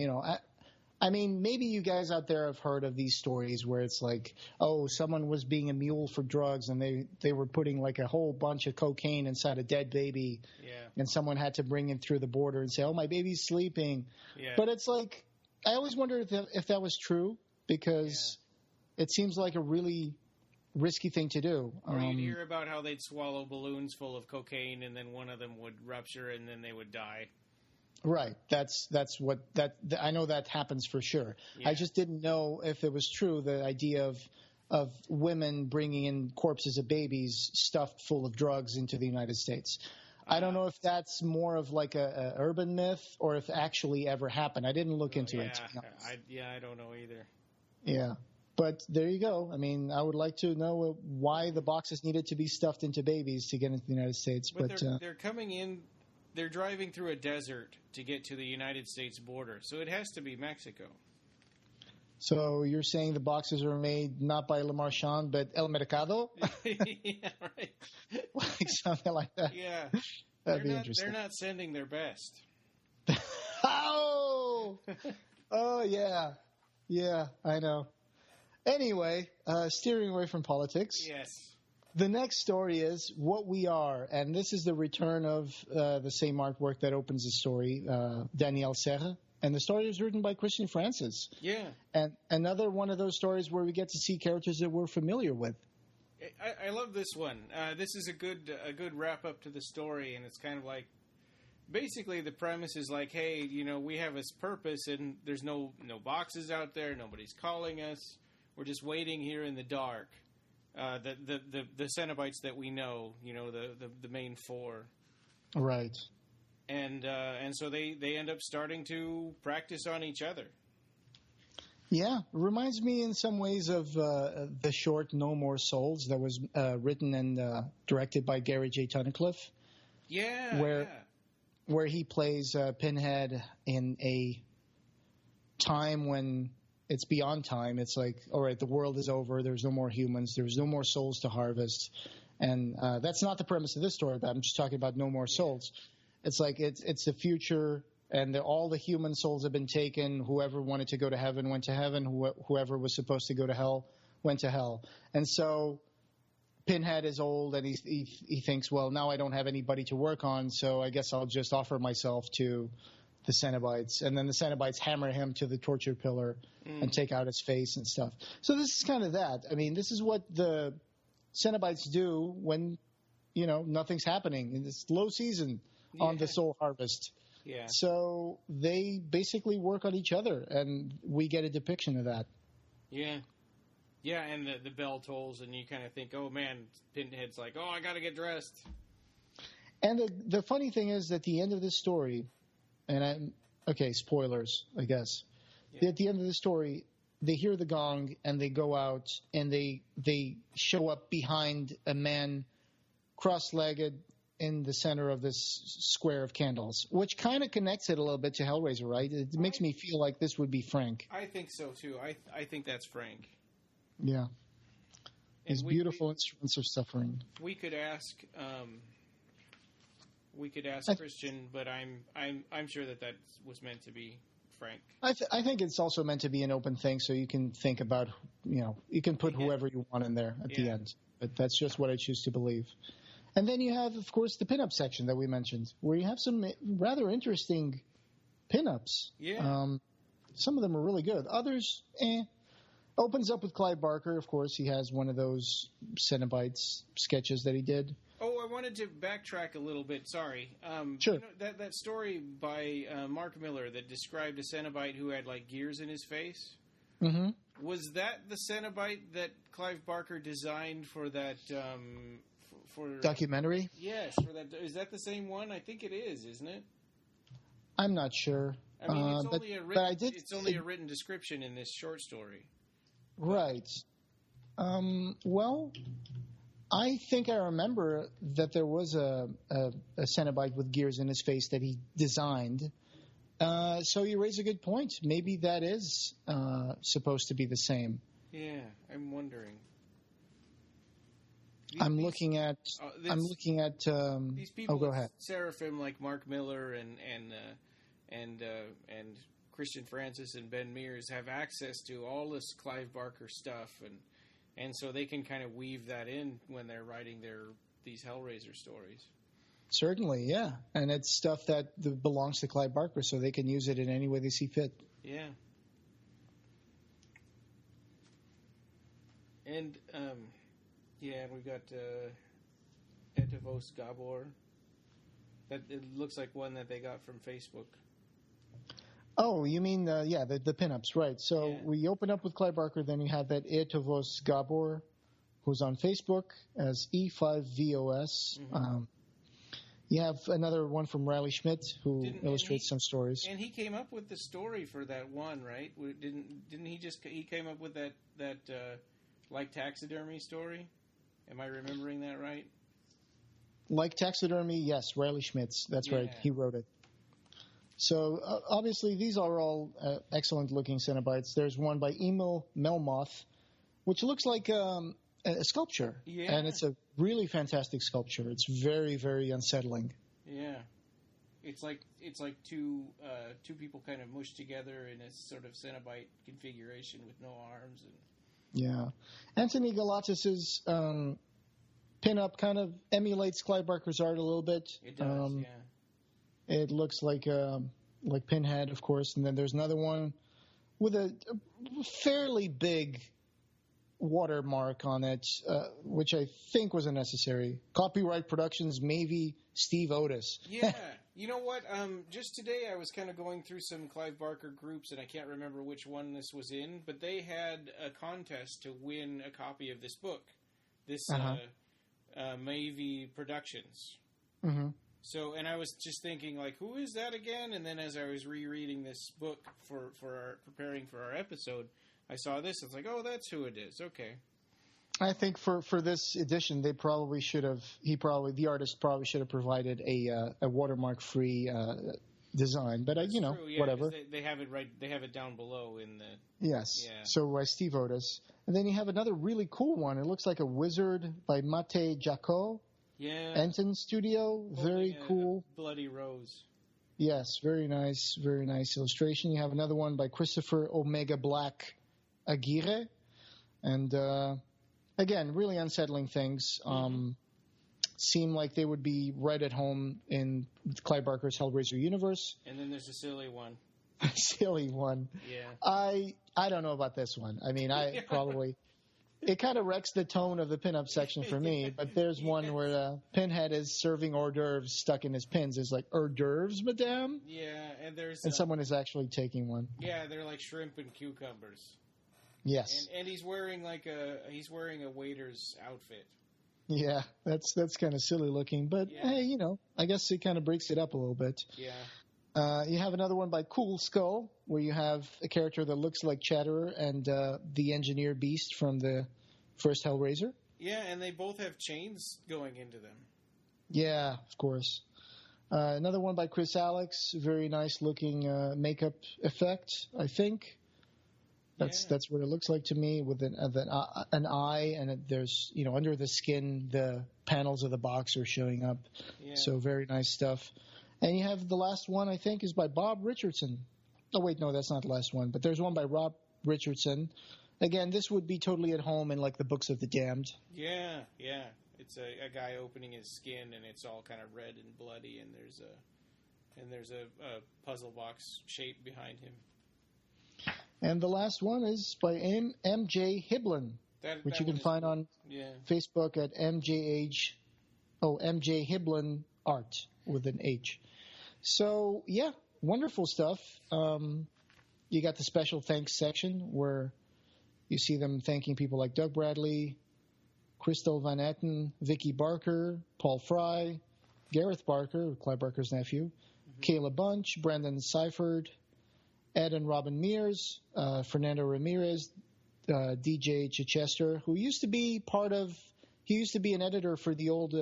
I mean, maybe you guys out there have heard of these stories where it's like, oh, someone was being a mule for drugs, and they were putting like a whole bunch of cocaine inside a dead baby, and someone had to bring him through the border and say, oh, my baby's sleeping. Yeah. But it's like, I always wondered if that was true, because... It seems like a really risky thing to do. Or you'd hear about how they'd swallow balloons full of cocaine and then one of them would rupture and then they would die. Right. That's what I know that happens for sure. Yeah. I just didn't know if it was true, the idea of women bringing in corpses of babies stuffed full of drugs into the United States. I don't know if that's more of like a urban myth or if it actually ever happened. I didn't look into it. I don't know either. Yeah. But there you go. I mean, I would like to know why the boxes needed to be stuffed into babies to get into the United States. But they're coming in, they're driving through a desert to get to the United States border. So it has to be Mexico. So you're saying the boxes are made not by Le Marchand, but El Mercado? Yeah, right. Like something like that. Yeah. That'd be interesting. They're not sending their best. Oh, yeah. Yeah, I know. Anyway, steering away from politics. Yes. The next story is What We Are, and this is the return of the same artwork that opens the story, Daniele Serra. And the story is written by Christian Francis. Yeah. And another one of those stories where we get to see characters that we're familiar with. I love this one. This is a good wrap up to the story, and it's kind of like, basically the premise is like, hey, we have this purpose, and there's no boxes out there, nobody's calling us. We're just waiting here in the dark. The Cenobites that we know, the main four. Right. And so they end up starting to practice on each other. Yeah, it reminds me in some ways of the short No More Souls that was written and directed by Gary J. Tunnicliffe. Yeah. Where he plays Pinhead in a time when it's beyond time. It's like, all right, the world is over. There's no more humans. There's no more souls to harvest. And that's not the premise of this story, but I'm just talking about No More Souls. It's like it's the future, and all the human souls have been taken. Whoever wanted to go to heaven went to heaven. Whoever was supposed to go to hell went to hell. And so Pinhead is old, and he thinks, well, now I don't have anybody to work on, so I guess I'll just offer myself to the Cenobites. And then the Cenobites hammer him to the torture pillar and take out his face and stuff. So this is kind of that. I mean, this is what the Cenobites do when, nothing's happening. It's low season on the soul harvest. Yeah. So they basically work on each other, and we get a depiction of that. Yeah. Yeah, and the bell tolls, and you kind of think, oh, man, Pinhead's like, oh, I got to get dressed. And the funny thing is, at the end of this story, okay, spoilers, I guess. Yeah. At the end of the story, they hear the gong, and they go out, and they show up behind a man cross-legged in the center of this square of candles, which kind of connects it a little bit to Hellraiser, right? It makes me feel like this would be Frank. I think so, too. I think that's Frank. Yeah. His beautiful instruments of suffering. We could ask Christian, but I'm sure that was meant to be Frank. I think it's also meant to be an open thing, so you can think about, you can put whoever you want in there at the end. But that's just what I choose to believe. And then you have, of course, the pinup section that we mentioned, where you have some rather interesting pinups. Yeah. Some of them are really good. Others, Opens up with Clive Barker, of course. He has one of those Cenobites sketches that he did. Oh, I wanted to backtrack a little bit. Sorry. Sure. That story by Mark Miller that described a Cenobite who had, like, gears in his face? Mm-hmm. Was that the Cenobite that Clive Barker designed for that... for documentary? Yes. For that. Is that the same one? I think it is, isn't it? I'm not sure. I mean, it's only a written description in this short story. Right. Well, I think I remember that there was a Cenobite with gears in his face that he designed. So you raise a good point. Maybe that is supposed to be the same. Yeah, I'm wondering. I'm looking at. These people. Oh, go ahead. Seraphim like Mark Miller and Christian Francis and Ben Mears have access to all this Clive Barker stuff, and so they can kind of weave that in when they're writing these Hellraiser stories. Certainly, yeah, and it's stuff that belongs to Clive Barker, so they can use it in any way they see fit. Yeah. And we've got Etivos Gabor. That it looks like one that they got from Facebook. Oh, you mean the pinups, right? So we open up with Clive Barker, then you have that Etivos Gabor, who's on Facebook as E5VOS. Mm-hmm. You have another one from Riley Schmidt, who illustrates some stories. And he came up with the story for that one, right? Didn't he came up with that like taxidermy story? Am I remembering that right? Like taxidermy, yes, Riley Schmitz. That's right. He wrote it. So obviously these are all excellent-looking Cenobites. There's one by Emil Melmoth, which looks like a sculpture, and it's a really fantastic sculpture. It's very, very unsettling. Yeah, it's like two people kind of mushed together in a sort of Cenobite configuration with no arms. Yeah, Anthony Galatas's pinup kind of emulates Clive Barker's art a little bit. It does, It looks like Pinhead, of course, and then there's another one with a fairly big watermark on it, which I think was unnecessary. Copyright Productions, maybe Steve Otis. Yeah, you know what? Just today I was kind of going through some Clive Barker groups, and I can't remember which one this was in, but they had a contest to win a copy of this book, this Mavie Productions. Mm-hmm. So, and I was just thinking, like, who is that again? And then as I was rereading this book preparing for our episode, I saw this. It's like, oh, that's who it is. Okay. I think for this edition, the artist probably should have provided a watermark-free design. But true, whatever. They have it right. They have it down below in the. Yes. Yeah. So by Steve Otis, and then you have another really cool one. It looks like a wizard by Mate Jacot. Yeah. Enton Studio, very cool. Bloody Rose. Yes, very nice illustration. You have another one by Christopher Omega Black Aguirre. And, again, really unsettling things. Seem like they would be right at home in Clive Barker's Hellraiser universe. And then there's a silly one. Silly one. Yeah. I don't know about this one. I mean, I probably... It kind of wrecks the tone of the pinup section for me, but there's one where Pinhead is serving hors d'oeuvres stuck in his pins. It's like, hors d'oeuvres, madame? Yeah, and someone is actually taking one. Yeah, they're like shrimp and cucumbers. Yes. And he's wearing a waiter's outfit. Yeah, that's kind of silly looking, but hey, I guess it kind of breaks it up a little bit. Yeah. You have another one by Cool Skull, where you have a character that looks like Chatterer and the Engineer Beast from the first Hellraiser. Yeah, and they both have chains going into them. Yeah, of course. Another one by Chris Alex, very nice looking makeup effect, I think. That's what it looks like to me, with an eye, and there's under the skin the panels of the box are showing up. Yeah. So very nice stuff. And you have the last one, I think, is by Bob Richardson. Oh wait, no, that's not the last one. But there's one by Rob Richardson. Again, this would be totally at home in like the Books of the Damned. Yeah. It's a guy opening his skin, and it's all kind of red and bloody, and there's a puzzle box shape behind him. And the last one is by MJ Hiblin, which you can find on Facebook at MJ Hiblin Art with an H. So, yeah, wonderful stuff. You got the special thanks section where you see them thanking people like Doug Bradley, Crystal Van Etten, Vicky Barker, Paul Fry, Gareth Barker, Clive Barker's nephew, Kayla Bunch, Brandon Seifert, Ed and Robin Mears, Fernando Ramirez, DJ Chichester, who used to be an editor for the old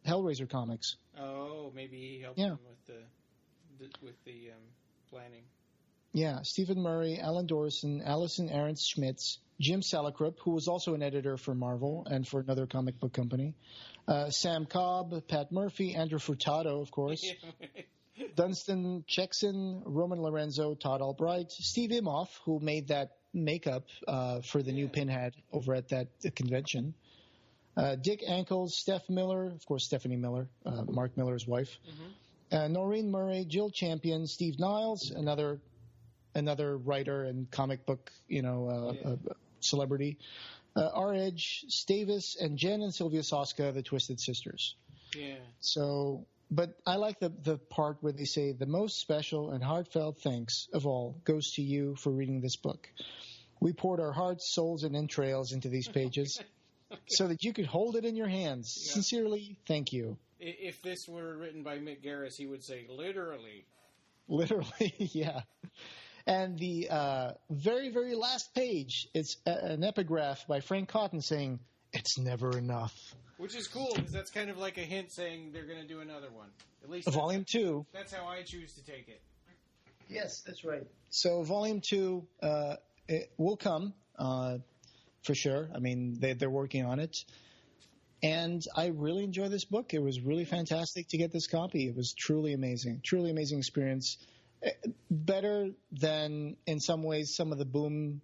Hellraiser comics. Oh, maybe he helped him with the planning. Yeah, Stephen Murray, Alan Dorson, Allison Ahrens Schmitz, Jim Salicrup, who was also an editor for Marvel and for another comic book company, Sam Cobb, Pat Murphy, Andrew Furtado, of course, Dunstan Chexon, Roman Lorenzo, Todd Albright, Steve Imhoff, who made that makeup for the new Pinhead over at that convention, Dick Ankles, Steph Miller, of course Stephanie Miller, Mark Miller's wife, Noreen Murray, Jill Champion, Steve Niles, another writer and comic book celebrity, R. Edge, Stavis, and Jen and Sylvia Soska, the Twisted Sisters. Yeah. So, but I like the part where they say the most special and heartfelt thanks of all goes to you for reading this book. We poured our hearts, souls, and entrails into these pages so that you could hold it in your hands. Yeah. Sincerely, thank you. If this were written by Mick Garris, he would say literally. Literally, yeah. And the very, very last page, it's an epigraph by Frank Cotton saying, "It's never enough." Which is cool, because that's kind of like a hint saying they're going to do another one. At least Volume 2. That's how I choose to take it. Yes, that's right. So Volume 2 it will come, for sure. I mean, they're working on it. And I really enjoy this book. It was really fantastic to get this copy. It was truly amazing. Truly amazing experience. Better than, in some ways, some of the Boom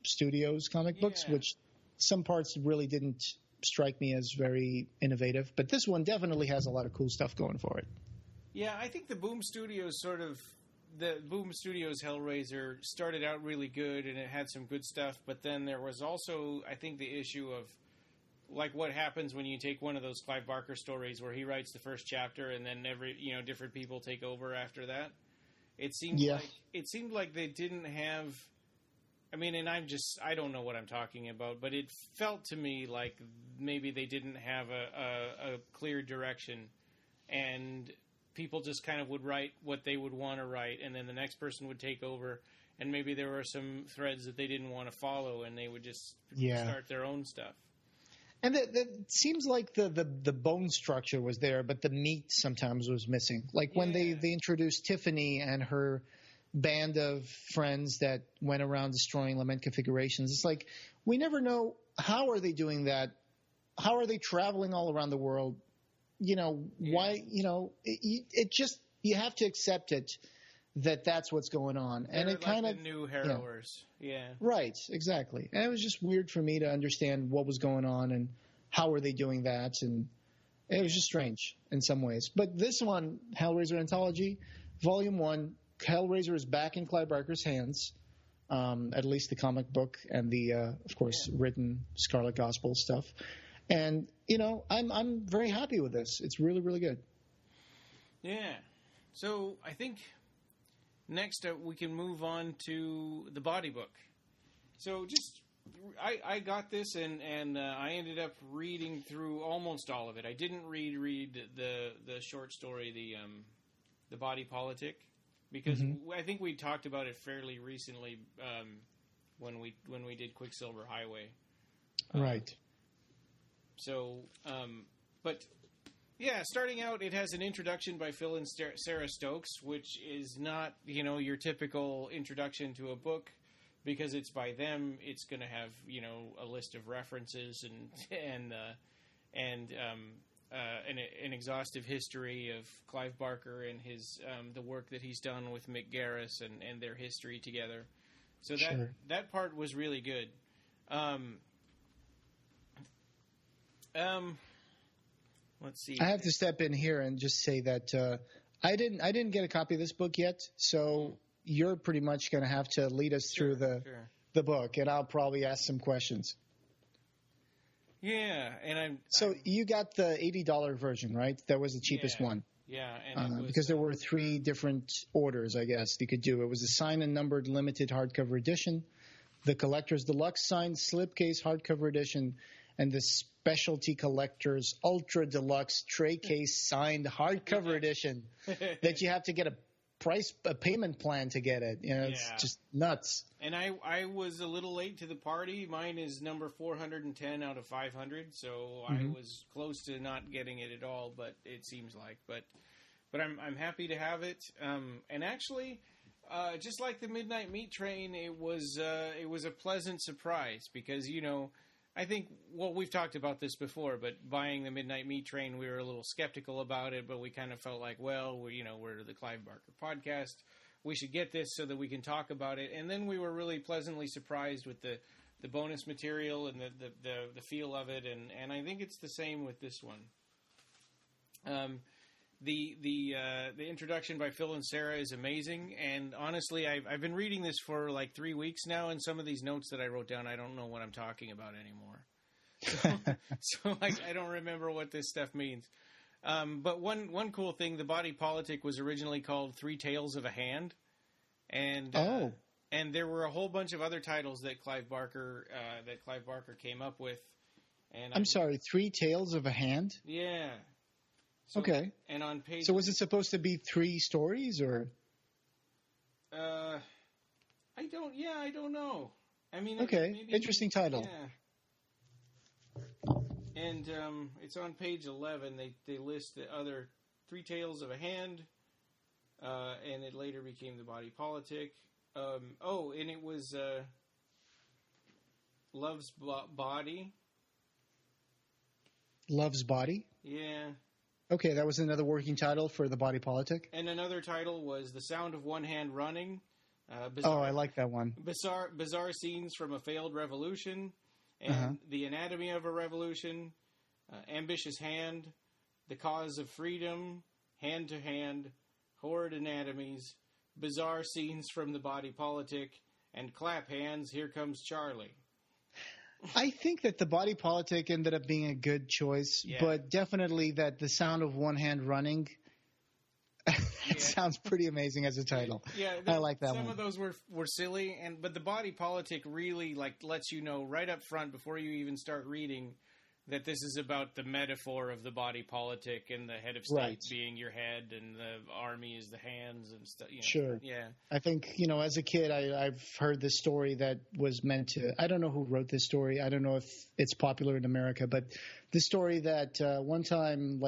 Studios comic books, which some parts really didn't strike me as very innovative. But this one definitely has a lot of cool stuff going for it. Yeah, I think the Boom Studios Hellraiser started out really good, and it had some good stuff. But then there was also, I think, the issue of like what happens when you take one of those Clive Barker stories where he writes the first chapter and then different people take over after that. It seemed like they didn't have. I mean, and I don't know what I'm talking about, but it felt to me like maybe they didn't have a clear direction, and people just kind of would write what they would want to write, and then the next person would take over, and maybe there were some threads that they didn't want to follow, and they would just start their own stuff. And it seems like the bone structure was there, but the meat sometimes was missing. Like when they introduced Tiffany and her band of friends that went around destroying Lament configurations. It's like we never know, how are they doing that? How are they traveling all around the world? Why? It just, you have to accept it that that's what's going on. They're and it like kind of the new harrowers. Yeah. Right, exactly. And it was just weird for me to understand what was going on and how were they doing that, and it was just strange in some ways. But this one, Hellraiser Anthology, Volume 1, Hellraiser is back in Clive Barker's hands. at least the comic book and the, of course, written Scarlet Gospel stuff. And, I'm very happy with this. It's really, really good. Yeah. So I think next we can move on to the body book. So I got this and I ended up reading through almost all of it. I didn't read the short story, the Body Politic, because I think we talked about it fairly recently when we did Quicksilver Highway. Right. So, but yeah, starting out, it has an introduction by Phil and Sarah Stokes, which is not your typical introduction to a book. Because it's by them, it's going to have a list of references and an exhaustive history of Clive Barker and his the work that he's done with Mick Garris and their history together. So that part was really good. Let's see. I have to step in here and just say that I didn't get a copy of this book yet, so. You're pretty much going to have to lead us through the book, and I'll probably ask some questions. Yeah, and So you got the $80 version, right? That was the cheapest one. Yeah, and because there were 3 different orders, I guess, you could do. It was a signed and numbered limited hardcover edition, the collector's deluxe signed slipcase hardcover edition, and the specialty collector's ultra deluxe tray case signed hardcover edition that you have to get a payment plan to get it. It's just nuts. And I was a little late to the party. Mine is number 410 out of 500, so I was close to not getting it at all, but it seems like. But I'm happy to have it. And actually, just like the Midnight Meat Train, it was a pleasant surprise because I think, we've talked about this before, but buying the Midnight Meat Train, we were a little skeptical about it, but we kind of felt like, well, we're the Clive Barker podcast. We should get this so that we can talk about it. And then we were really pleasantly surprised with the bonus material and the feel of it. And I think it's the same with this one. The introduction by Phil and Sarah is amazing, and honestly, I've been reading this for like 3 weeks now, and some of these notes that I wrote down, I don't know what I'm talking about anymore. So I don't remember what this stuff means. But one cool thing, the Body Politic was originally called Three Tales of a Hand, and there were a whole bunch of other titles that Clive Barker came up with. And I'm sorry, Three Tales of a Hand? Yeah. So, okay. And on page. So was it supposed to be 3 stories or? I don't know. I mean. Okay. Maybe, interesting title. Yeah. And it's on page 11. They list the other Three Tales of a Hand, and it later became the Body Politic. And it was Love's Body. Love's Body? Yeah. Okay, that was another working title for the Body Politic. And another title was The Sound of One Hand Running. I like that one. Bizarre Scenes from a Failed Revolution, and The Anatomy of a Revolution, Ambitious Hand, The Cause of Freedom, Hand to Hand, Horrid Anatomies, Bizarre Scenes from the Body Politic, and Clap Hands, Here Comes Charlie. I think that the Body Politic ended up being a good choice, but definitely that The Sound of One Hand Running, sounds pretty amazing as a title. Yeah, I like that one. Some of those were silly, but the Body Politic really lets you know right up front before you even start reading that this is about the metaphor of the body politic and the head of state being your head and the army is the hands and stuff. Sure. Yeah. I think, as a kid, I've heard this story that was meant to – I don't know who wrote this story. I don't know if it's popular in America. But the story that one time,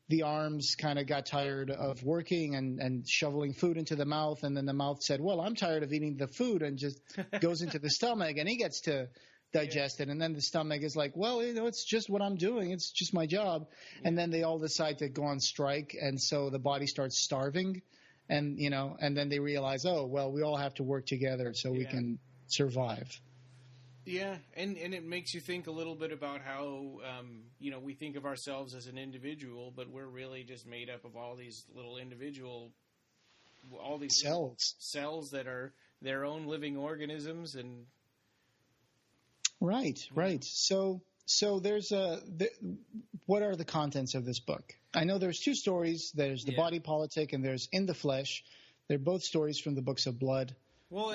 the arms kind of got tired of working and shoveling food into the mouth. And then the mouth said, well, I'm tired of eating the food, and just goes into the stomach. And he gets to – digest it, and then the stomach is like, well, it's just what I'm doing, it's just my job, and then they all decide to go on strike, and so the body starts starving, and and then they realize, oh well, we all have to work together so we can survive. Yeah, and it makes you think a little bit about how we think of ourselves as an individual, but we're really just made up of all these little individual, all these cells that are their own living organisms. And Right. So there's what are the contents of this book? I know there's two stories. There's The Body Politic and there's In the Flesh. They're both stories from the Books of Blood. Well,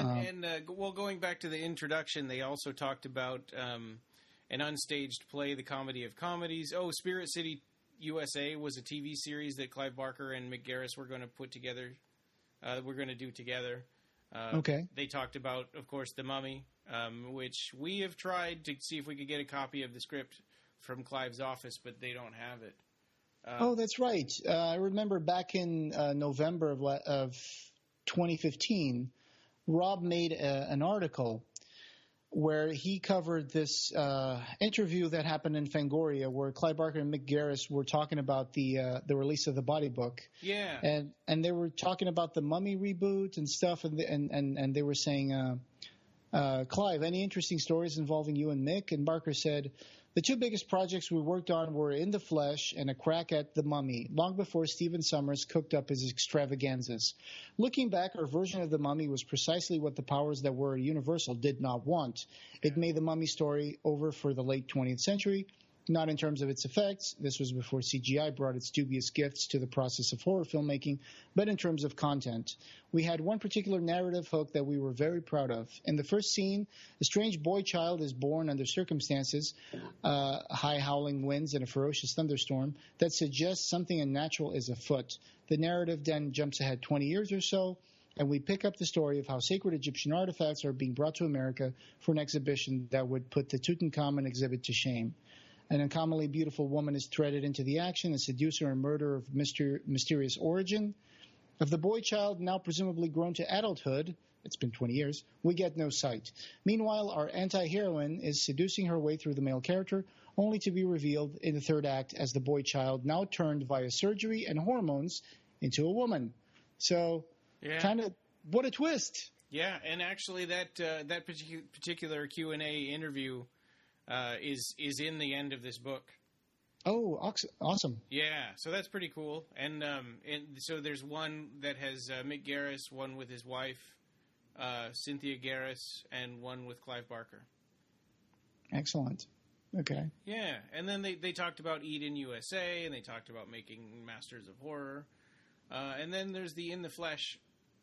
going back to the introduction, they also talked about an unstaged play, The Comedy of Comedies. Oh, Spirit City USA was a TV series that Clive Barker and Mick Garris were going to put together. We're going to do together. Okay. They talked about, of course, The Mummy, which we have tried to see if we could get a copy of the script from Clive's office, but they don't have it. That's right. I remember back in November of 2015, Rob made an article where he covered this interview that happened in Fangoria, where Clive Barker and Mick Garris were talking about the release of the Body Book. Yeah. And they were talking about the Mummy reboot and stuff, and they were saying, Clive, any interesting stories involving you and Mick? And Barker said, the two biggest projects we worked on were In the Flesh and A Crack at the Mummy, long before Stephen Sommers cooked up his extravaganzas. Looking back, our version of the Mummy was precisely what the powers that were at Universal did not want. It made the Mummy story over for the late 20th century, not in terms of its effects. This was before CGI brought its dubious gifts to the process of horror filmmaking, but in terms of content. We had one particular narrative hook that we were very proud of. In the first scene, a strange boy child is born under circumstances, high howling winds and a ferocious thunderstorm, that suggests something unnatural is afoot. The narrative then jumps ahead 20 years or so, and we pick up the story of how sacred Egyptian artifacts are being brought to America for an exhibition that would put the Tutankhamun exhibit to shame. An uncommonly beautiful woman is threaded into the action, a seducer and murderer of mysterious origin. Of the boy child, now presumably grown to adulthood, it's been 20 years, we get no sight. Meanwhile, our anti-heroine is seducing her way through the male character, only to be revealed in the third act as the boy child, now turned via surgery and hormones, into a woman. So, kind of, what a twist. Yeah, and actually that particular Q&A interview is in the end of this book. Oh, awesome. Yeah, so that's pretty cool. And so there's one that has Mick Garris, one with his wife, Cynthia Garris, and one with Clive Barker. Excellent. Okay. Yeah, and then they talked about Eden USA, and they talked about making Masters of Horror. And then there's the In the Flesh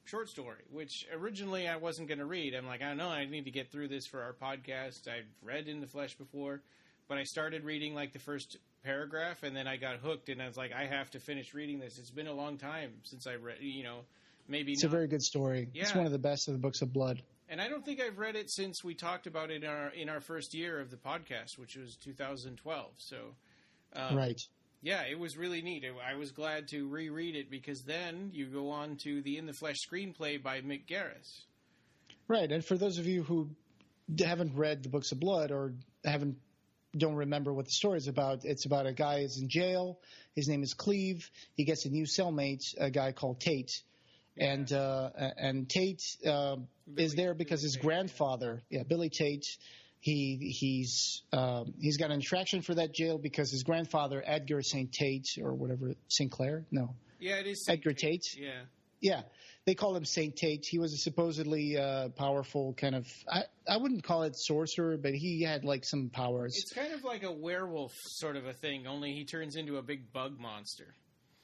short story, which originally I wasn't going to read. I'm like, I don't know, I need to get through this for our podcast. I've read In the Flesh before, but I started reading like the first paragraph, and then I got hooked, and I was like, I have to finish reading this. It's been a long time since I read, maybe It's a very good story. Yeah. It's one of the best of the Books of Blood. And I don't think I've read it since we talked about it in our first year of the podcast, which was 2012. So, right. Yeah, it was really neat. I was glad to reread it, because then you go on to the In the Flesh screenplay by Mick Garris. Right, and for those of you who haven't read the Books of Blood or don't remember what the story is about, it's about a guy who's in jail. His name is Clive. He gets a new cellmate, a guy called Tate. And Tate is there because his grandfather, Billy Tate, he's got an attraction for that jail because his grandfather, Edgar St. Tate, or whatever, St. Clair? No. Yeah, it is Edgar Tate. Yeah. Yeah. They call him St. Tate. He was a supposedly powerful kind of, I wouldn't call it sorcerer, but he had like some powers. It's kind of like a werewolf sort of a thing, only he turns into a big bug monster.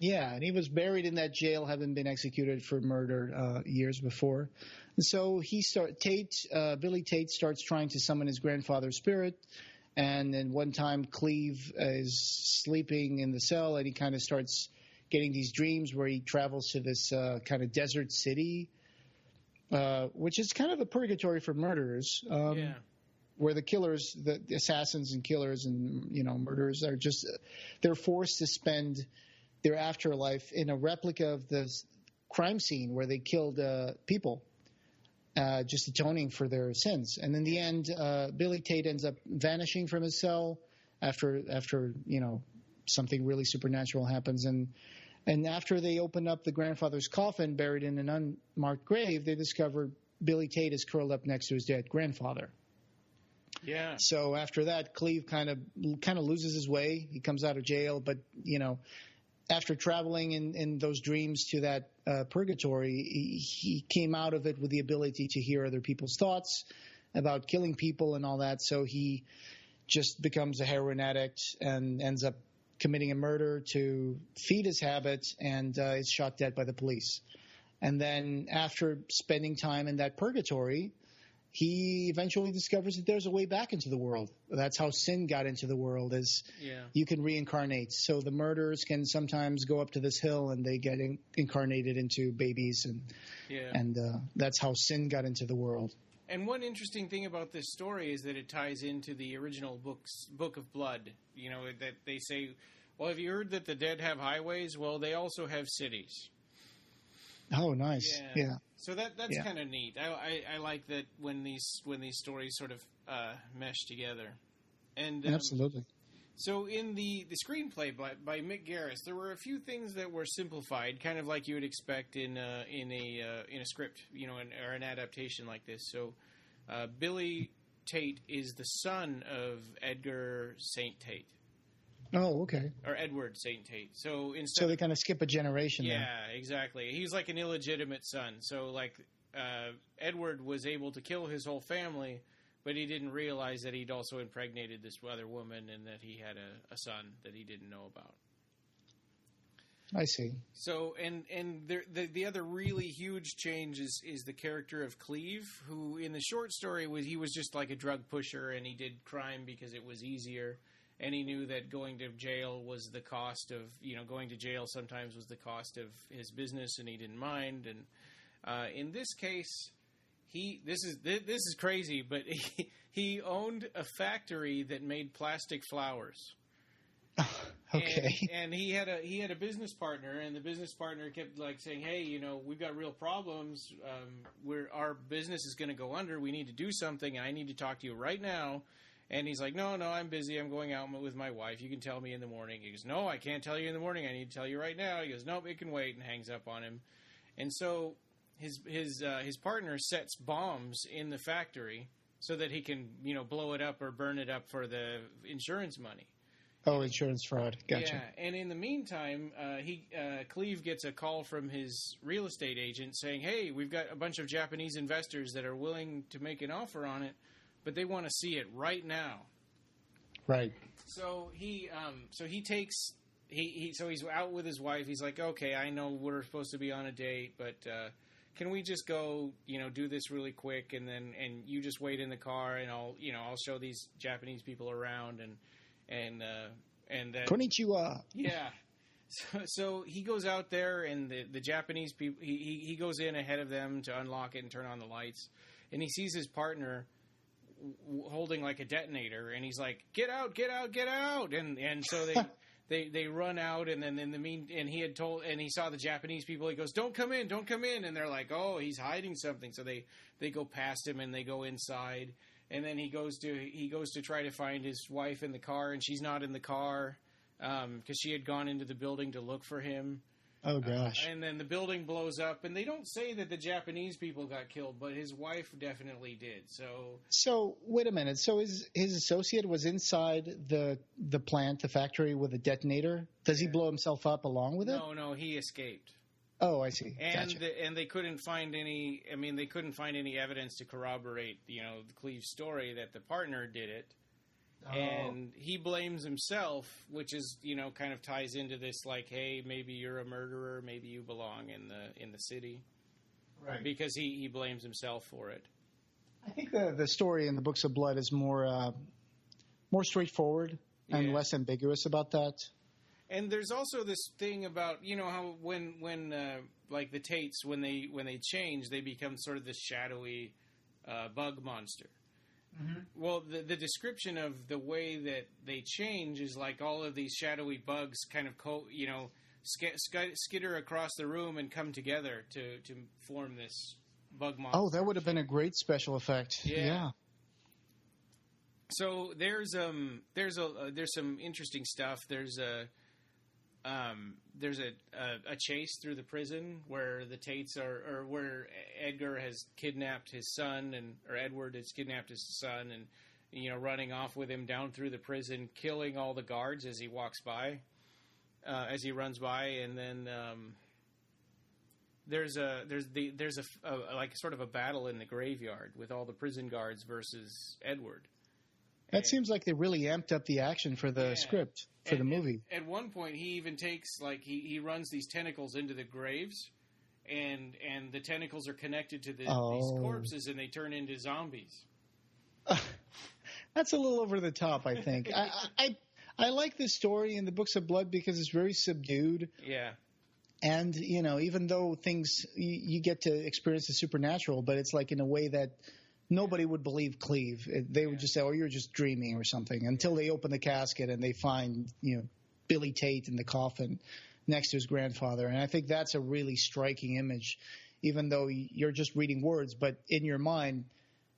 Yeah, and he was buried in that jail, having been executed for murder years before. And so Billy Tate starts trying to summon his grandfather's spirit. And then one time Clive is sleeping in the cell, and he kind of starts getting these dreams where he travels to this kind of desert city, which is kind of a purgatory for murderers. Where the killers, the assassins and killers and, murderers are just, they're forced to spend their afterlife in a replica of the crime scene where they killed people, just atoning for their sins. And in the end, Billy Tate ends up vanishing from his cell after something really supernatural happens. And after they open up the grandfather's coffin buried in an unmarked grave, they discover Billy Tate is curled up next to his dead grandfather. Yeah. So after that, Clive kind of loses his way. He comes out of jail, but after traveling in those dreams to that purgatory, he came out of it with the ability to hear other people's thoughts about killing people and all that. So he just becomes a heroin addict and ends up committing a murder to feed his habit, and is shot dead by the police. And then after spending time in that purgatory, he eventually discovers that there's a way back into the world. That's how sin got into the world, is you can reincarnate. So the murderers can sometimes go up to this hill and they get incarnated into babies, and that's how sin got into the world. And one interesting thing about this story is that it ties into the original Book of Blood. You know, that they say, well, have you heard that the dead have highways? Well, they also have cities. Oh, nice. Yeah. So that's kind of neat. I like that when these stories sort of mesh together. And absolutely. So in the screenplay by Mick Garris, there were a few things that were simplified, kind of like you would expect in a script, you know, or an adaptation like this. So Billy Tate is the son of Edgar St. Tate. Oh, okay. Or Edward St. Tate. So they kind of skip a generation there. Yeah, exactly. He's like an illegitimate son. So like Edward was able to kill his whole family, but he didn't realize that he'd also impregnated this other woman and that he had a son that he didn't know about. I see. So, and the other really huge change is the character of Clive, who in the short story he was just like a drug pusher, and he did crime because it was easier. And he knew that going to jail was the cost of, going to jail sometimes was the cost of his business, and he didn't mind. And in this case, this is crazy, but he owned a factory that made plastic flowers. Okay. And he had a business partner, and the business partner kept like saying, "Hey, we've got real problems. Our business is going to go under. We need to do something, and I need to talk to you right now." And he's like, no, I'm busy. I'm going out with my wife. You can tell me in the morning. He goes, no, I can't tell you in the morning. I need to tell you right now. He goes, nope, it can wait, and hangs up on him. And so his partner sets bombs in the factory so that he can, blow it up or burn it up for the insurance money. Oh, insurance fraud. Gotcha. Yeah, and in the meantime, Clive gets a call from his real estate agent saying, hey, we've got a bunch of Japanese investors that are willing to make an offer on it, but they want to see it right now. Right. So he's out with his wife. He's like, okay, I know we're supposed to be on a date, but can we just go, do this really quick, and you just wait in the car, and I'll show these Japanese people around, and then Konnichiwa. Yeah. So he goes out there, and the Japanese people, he goes in ahead of them to unlock it and turn on the lights, and he sees his partner holding like a detonator, and he's like, get out, and so they run out, and then in the and he saw the Japanese people. He goes, don't come in, and they're like, oh, he's hiding something. So they go past him, and they go inside, and then he goes to try to find his wife in the car, and she's not in the car because she had gone into the building to look for him. Oh, gosh. And then the building blows up, and they don't say that the Japanese people got killed, but his wife definitely did. So wait a minute. So his associate was inside the plant, the factory, with a detonator? Does he blow himself up along with it? No, he escaped. Oh, I see. And Gotcha. And they couldn't find any evidence to corroborate, the Clive story that the partner did it. Oh. And he blames himself, which is, kind of ties into this, like, hey, maybe you're a murderer, maybe you belong in the city, right? Because he blames himself for it. I think the story in the Books of Blood is more straightforward and less ambiguous about that. And there's also this thing about, how when like the Tates, when they change, they become sort of this shadowy bug monster. Mm-hmm. Well, the description of the way that they change is like all of these shadowy bugs kind of skitter across the room and come together to form this bug monster. Oh, that would have been a great special effect. Yeah. So there's some interesting stuff. There's a chase through the prison where the Tates or where Edgar has kidnapped his son, or Edward has kidnapped his son, and running off with him down through the prison, killing all the guards as he walks by. as he runs by, and then there's a like sort of a battle in the graveyard with all the prison guards versus Edward. That seems like they really amped up the action for the script for the movie. At one point, he even takes he runs these tentacles into the graves, and the tentacles are connected to these corpses, and they turn into zombies. That's a little over the top, I think. I like this story in the Books of Blood because it's very subdued. Yeah. And, even though things, you get to experience the supernatural, but it's like in a way that nobody would believe Clive. They would just say, oh, you're just dreaming or something, until they open the casket and they find, Billy Tate in the coffin next to his grandfather. And I think that's a really striking image, even though you're just reading words, but in your mind,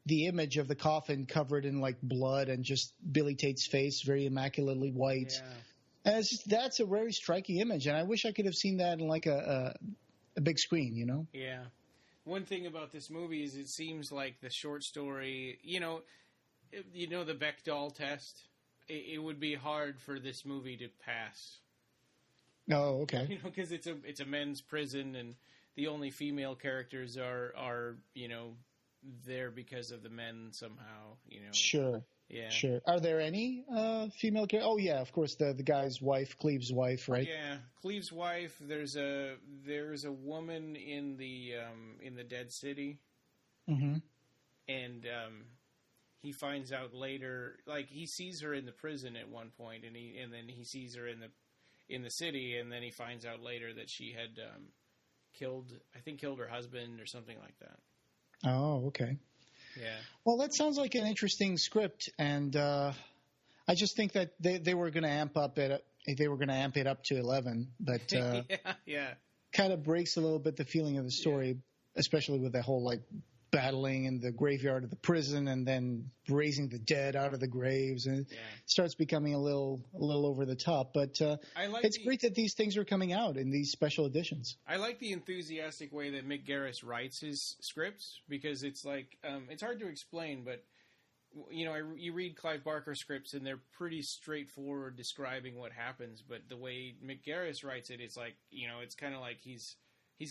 the image of the coffin covered in like blood and just Billy Tate's face, very immaculately white. Yeah. And that's a very striking image. And I wish I could have seen that in like a big screen, Yeah. One thing about this movie is it seems like the short story, the Bechdel test, it would be hard for this movie to pass. Oh, okay. Because it's a men's prison, and the only female characters are there because of the men somehow, Sure. Yeah. Sure. Are there any female characters? Oh, yeah, of course, the guy's wife, Cleve's wife, right? Yeah, Cleve's wife. There's a woman in the Dead City. Mm-hmm. And he finds out later, like he sees her in the prison at one point, and then he sees her in the city, and then he finds out later that she had killed her husband or something like that. Oh, okay. Yeah. Well, that sounds like an interesting script, and I just think that they were going to amp it up to 11, but yeah, kind of breaks a little bit the feeling of the story, especially with the whole like battling in the graveyard of the prison and then raising the dead out of the graves, and it starts becoming a little over the top. But it's great that these things are coming out in these special editions. I like the enthusiastic way that Mick Garris writes his scripts, because it's like it's hard to explain, but you read Clive Barker scripts and they're pretty straightforward describing what happens, but the way Mick Garris writes it, it's like it's kind of like he's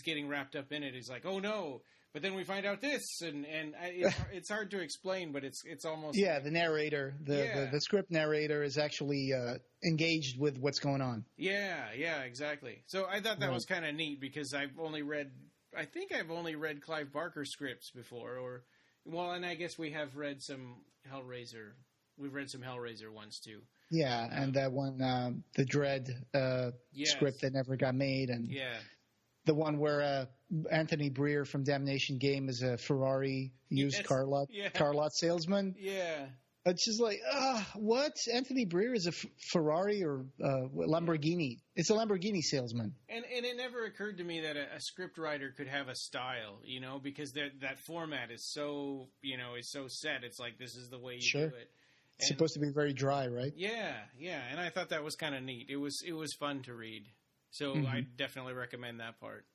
getting wrapped up in it. He's like, oh no. But then we find out this, and it's hard to explain, but it's almost the narrator, the script narrator is actually engaged with what's going on. Yeah, exactly. So I thought that was kind of neat, because I've only read Clive Barker scripts before, and I guess we have read some Hellraiser. We've read some Hellraiser ones too. Yeah, and that one, the Dread script that never got made, and the one where Anthony Breer from Damnation Game is a Ferrari used car lot salesman. Yeah. It's just like, what? Anthony Breer is a Ferrari or Lamborghini. It's a Lamborghini salesman. And it never occurred to me that a script writer could have a style, because that format is so, is so set. It's like, this is the way you do it. It's supposed to be very dry, right? Yeah. And I thought that was kind of neat. It was fun to read. So I definitely recommend that part.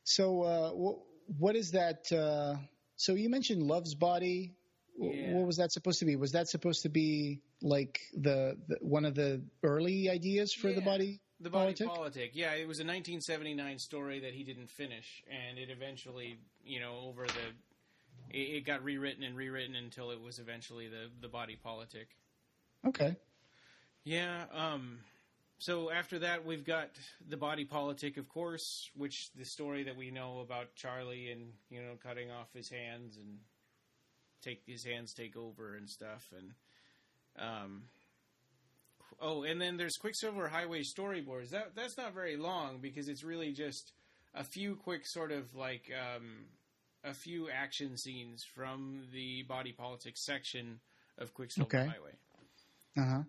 So what is that? So you mentioned Love's Body. Yeah. What was that supposed to be? Was that supposed to be like the one of the early ideas for the body? The body politic. Yeah, it was a 1979 story that he didn't finish, and it eventually, it got rewritten until it was eventually the body politic. Okay. Yeah. So after that, we've got the body politic, of course, which the story that we know about Charlie and, cutting off his hands and take over and stuff. And, and then there's Quicksilver Highway storyboards. That's not very long, because it's really just a few quick sort of like, a few action scenes from the body politics section of Quicksilver Highway. Uh-huh.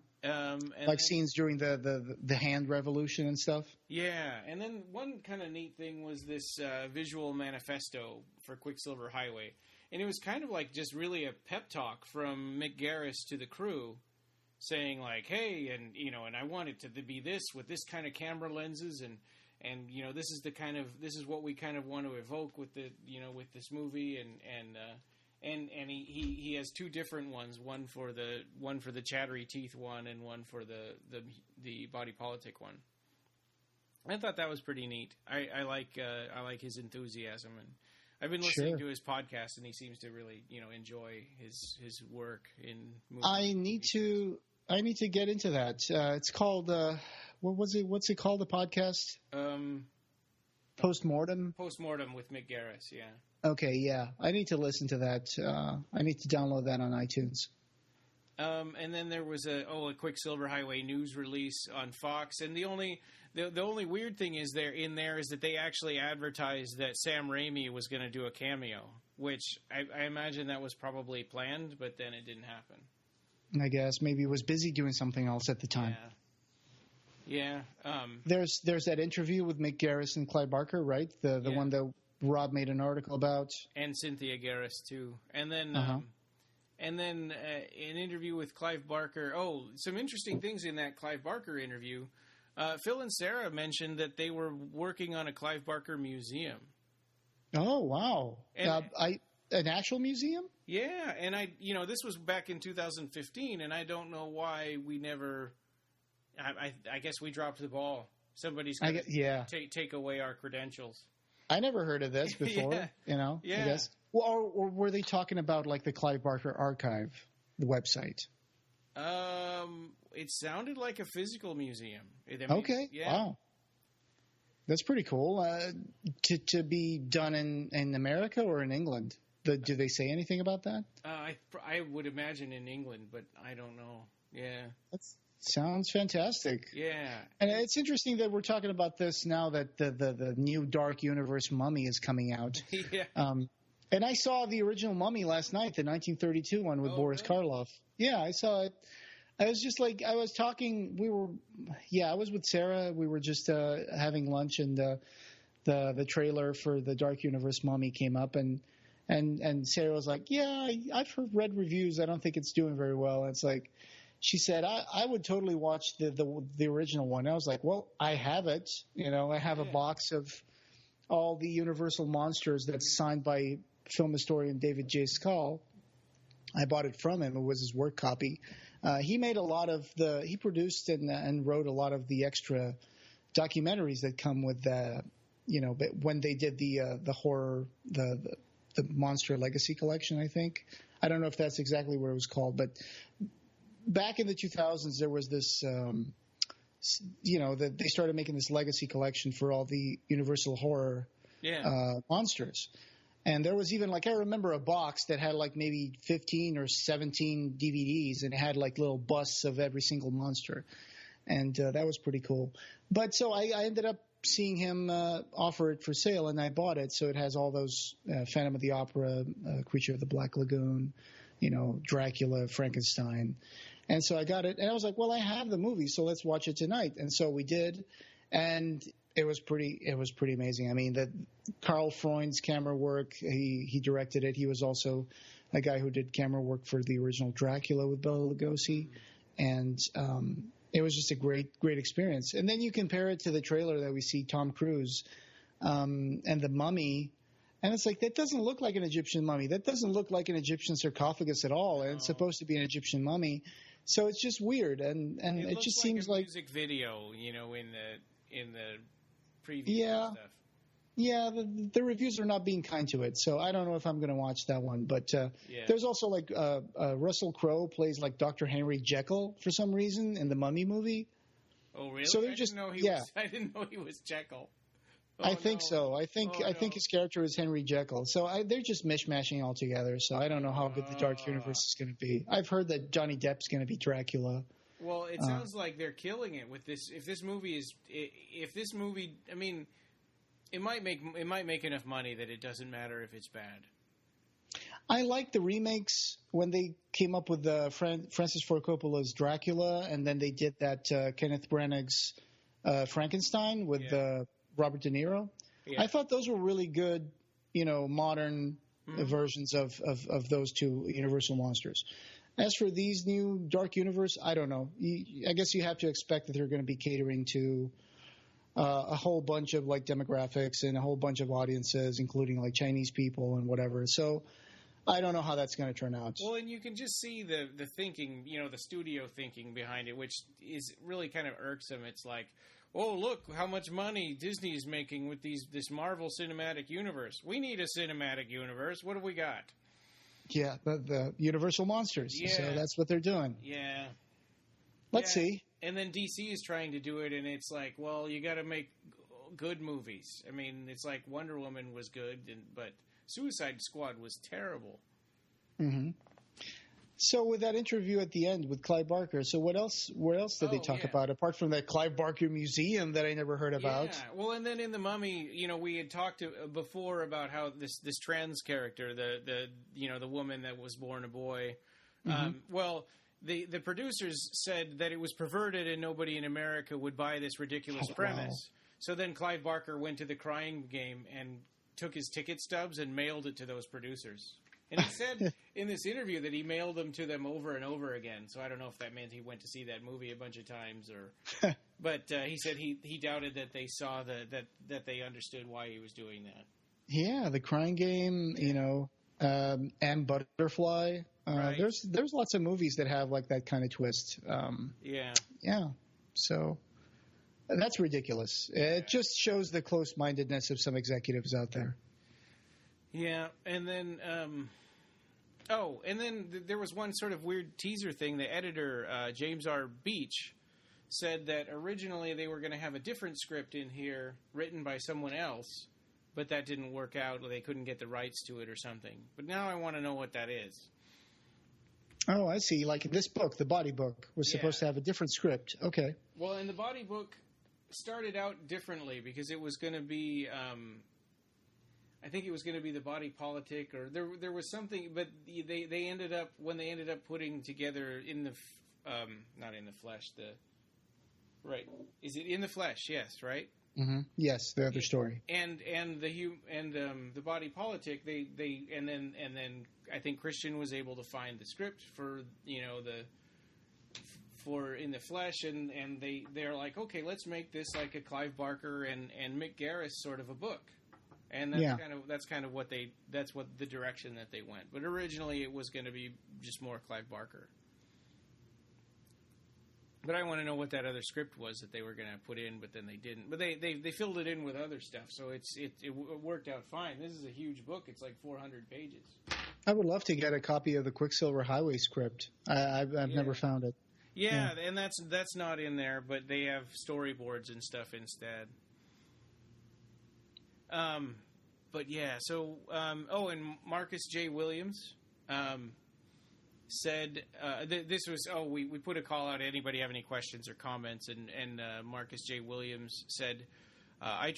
Like scenes during the hand revolution and stuff? Yeah, and then one kind of neat thing was this visual manifesto for Quicksilver Highway. And it was kind of like just really a pep talk from Mick Garris to the crew, saying like, hey, and I want it to be this with this kind of camera lenses, and this is what we kind of want to evoke with with this movie, and And he has two different ones, one for the chattery teeth one, and one for the body politic one. I thought that was pretty neat. I like his enthusiasm, and I've been listening to his podcast, and he seems to really enjoy his work in movies. I need to get into that. It's called what's it called, the podcast? Postmortem with Mick Garris. Yeah. Okay, yeah. I need to listen to that. I need to download that on iTunes. And then there was a Quicksilver Highway news release on Fox, and the only weird thing is that they actually advertised that Sam Raimi was going to do a cameo, which I imagine that was probably planned, but then it didn't happen. I guess maybe he was busy doing something else at the time. Yeah. There's that interview with Mick Garris and Clive Barker, right? The one that Rob made an article about, and Cynthia Garris too, and then an interview with Clive Barker. Oh, some interesting things in that Clive Barker interview. Phil and Serra mentioned that they were working on a Clive Barker museum. Oh wow! An actual museum? Yeah, and this was back in 2015, and I don't know why we never. I guess we dropped the ball. Somebody's going to take away our credentials. I never heard of this before. I guess. Well, or were they talking about like the Clive Barker Archive, the website? It sounded like a physical museum. Okay. Yeah. Wow. That's pretty cool. To be done in America or in England? Do they say anything about that? I would imagine in England, but I don't know. Yeah. That sounds fantastic. Yeah. And it's interesting that we're talking about this now that the new Dark Universe Mummy is coming out. Yeah. And I saw the original Mummy last night, the 1932 one with Boris Karloff. Yeah, I saw it. I was just like, I was talking, I was with Serra. We were just having lunch, and the trailer for the Dark Universe Mummy came up, and Serra was like, yeah, I've read reviews. I don't think it's doing very well. And it's like, she said, I would totally watch the original one. I was like, well, I have it. I have a box of all the Universal monsters that's signed by film historian David J. Scull. I bought it from him. It was his work copy. He made he produced and wrote a lot of the extra documentaries that come with but when they did the horror, the Monster Legacy Collection, I think. I don't know if that's exactly what it was called, but back in the 2000s, there was this, that they started making this legacy collection for all the Universal horror monsters. And there was even, I remember a box that had maybe 15 or 17 DVDs, and it had little busts of every single monster. And that was pretty cool. But so I ended up seeing him offer it for sale, and I bought it. So it has all those Phantom of the Opera, Creature of the Black Lagoon, Dracula, Frankenstein. And so I got it, and I was like, well, I have the movie, so let's watch it tonight. And so we did, and it was pretty amazing. I mean, Carl Freund's camera work, he directed it. He was also a guy who did camera work for the original Dracula with Bela Lugosi, and it was just a great experience. And then you compare it to the trailer that we see Tom Cruise and the Mummy, and it's like, that doesn't look like an Egyptian mummy. That doesn't look like an Egyptian sarcophagus at all, and it's supposed to be an Egyptian mummy. So it's just weird, and it just seems like a music video, in the preview and stuff. Yeah, the reviews are not being kind to it, so I don't know if I'm going to watch that one. But there's also Russell Crowe plays Dr. Henry Jekyll for some reason in the Mummy movie. Oh, really? So I didn't know he was Jekyll. I think so. I think his character is Henry Jekyll. So they're just mishmashing all together. So I don't know how good the Dark Universe is going to be. I've heard that Johnny Depp's going to be Dracula. Well, it sounds like they're killing it with this. If this movie, I mean, it might make enough money that it doesn't matter if it's bad. I like the remakes when they came up with Francis Ford Coppola's Dracula, and then they did that Kenneth Branagh's Frankenstein with Robert De Niro. Yeah. I thought those were really good, modern versions of those two Universal monsters. As for these new Dark Universe, I don't know. I guess you have to expect that they're going to be catering to a whole bunch of demographics and a whole bunch of audiences, including Chinese people and whatever. So I don't know how that's going to turn out. Well, and you can just see the thinking, the studio thinking behind it, which is really kind of irksome. It's like, oh, look how much money Disney is making with this Marvel Cinematic Universe. We need a cinematic universe. What have we got? Yeah, the Universal Monsters. Yeah. So that's what they're doing. Yeah. Let's see. And then DC is trying to do it, and it's like, well, you got to make good movies. I mean, it's like Wonder Woman was good, but Suicide Squad was terrible. Mm-hmm. So with that interview at the end with Clive Barker, so where else did they talk about, apart from that Clive Barker museum that I never heard about? Yeah, well, and then in The Mummy, we had talked before about how this trans character, the woman that was born a boy, well, the producers said that it was perverted and nobody in America would buy this ridiculous premise. Wow. So then Clive Barker went to the Crying Game and took his ticket stubs and mailed it to those producers. And he said in this interview that he mailed them to them over and over again. So I don't know if that meant he went to see that movie a bunch of times, but he said he doubted that they saw that they understood why he was doing that. Yeah, the Crying Game, and Butterfly. Right. There's lots of movies that have like that kind of twist. Yeah. So that's ridiculous. It just shows the close-mindedness of some executives out there. Yeah, and then there was one sort of weird teaser thing. The editor, James R. Beach, said that originally they were going to have a different script in here written by someone else, but that didn't work out. They couldn't get the rights to it or something. But now I want to know what that is. Oh, I see. Like in this book, the body book, was supposed to have a different script. Okay. Well, and the body book started out differently because it was going to be... I think it was going to be the body politic, or there was something, but they ended up putting together in the not in the flesh, is it in the flesh? Yes, right. Mm-hmm. Yes, the other story. And the body politic and then I think Christian was able to find the script for for In the Flesh, and they're like, okay, let's make this like a Clive Barker and Mick Garris sort of a book. And that's kind of what the direction that they went. But originally it was going to be just more Clive Barker. But I want to know what that other script was that they were going to put in, but then they didn't. But they filled it in with other stuff, so it worked out fine. This is a huge book. It's like 400 pages. I would love to get a copy of the Quicksilver Highway script. I've never found it. Yeah, and that's not in there, but they have storyboards and stuff instead. But yeah, so, and Marcus J. Williams, said, this was, we put a call out, anybody have any questions or comments, and Marcus J. Williams said, I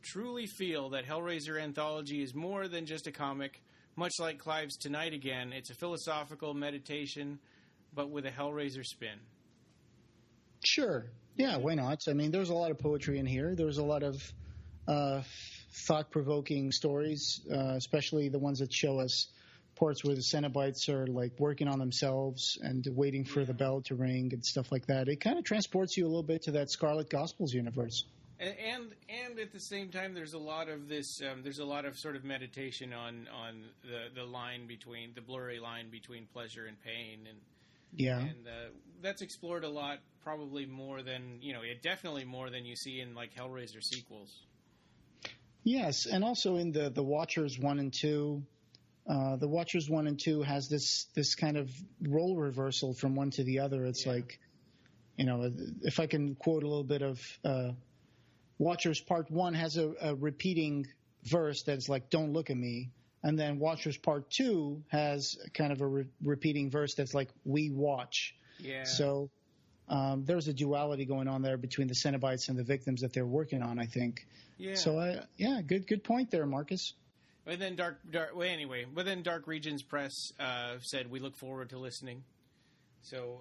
truly feel that Hellraiser Anthology is more than just a comic, much like Clive's Tonight Again. It's a philosophical meditation, but with a Hellraiser spin. Sure. Yeah, why not? I mean, there's a lot of poetry in here. There's a lot of thought-provoking stories, especially the ones that show us parts where the Cenobites are like working on themselves and waiting for the bell to ring and stuff like that. It kind of transports you a little bit to that Scarlet Gospels universe. And at the same time, there's a lot of this. There's a lot of sort of meditation on the line between the blurry line between pleasure and pain, and that's explored a lot, probably more than definitely more than you see in like Hellraiser sequels. Yes, and also in the Watchers 1 and 2, the Watchers 1 and 2 has this kind of role reversal from one to the other. It's like, if I can quote a little bit of Watchers Part 1 has a repeating verse that's like, don't look at me. And then Watchers Part 2 has kind of a repeating verse that's like, we watch. Yeah. So there's a duality going on there between the Cenobites and the victims that they're working on, I think. Yeah. So, good point there, Marcus. But then Dark Regions Press said, we look forward to listening. So...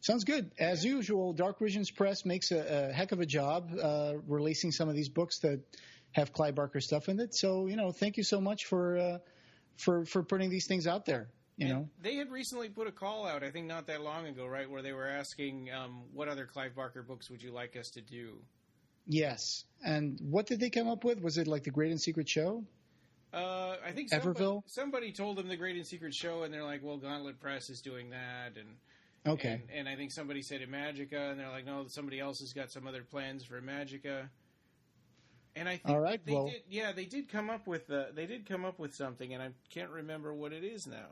Sounds good. As usual, Dark Regions Press makes a heck of a job releasing some of these books that have Clive Barker stuff in it. So, thank you so much for putting these things out there. They had recently put a call out, I think not that long ago, right, where they were asking what other Clive Barker books would you like us to do? Yes. And what did they come up with? Was it like The Great and Secret Show? I think somebody told them the Great and Secret Show, and they're like, well, Gauntlet Press is doing that, okay. And I think somebody said Imagica, and they're like, no, somebody else has got some other plans for Imagica. And I think all right, they did come up with something, and I can't remember what it is now.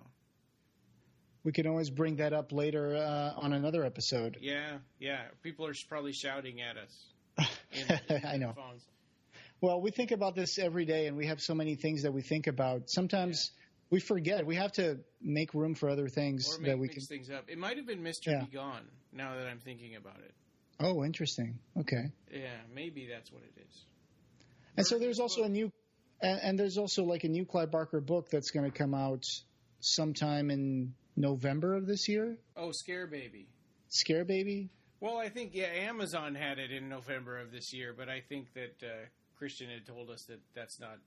We can always bring that up later on another episode. Yeah. People are probably shouting at us. I know. Phones. Well, we think about this every day, and we have so many things that we think about. Sometimes we forget. We have to make room for other things that we mix things up. It might have been Mr. Be Gone, now that I'm thinking about it. Oh, interesting. Okay. Yeah, maybe that's what it is. And so there's also there's also like a new Clive Barker book that's going to come out sometime in November of this year. Oh, Scare Baby. Scare Baby? Well, I think, Amazon had it in November of this year, but I think that Christian had told us that that's not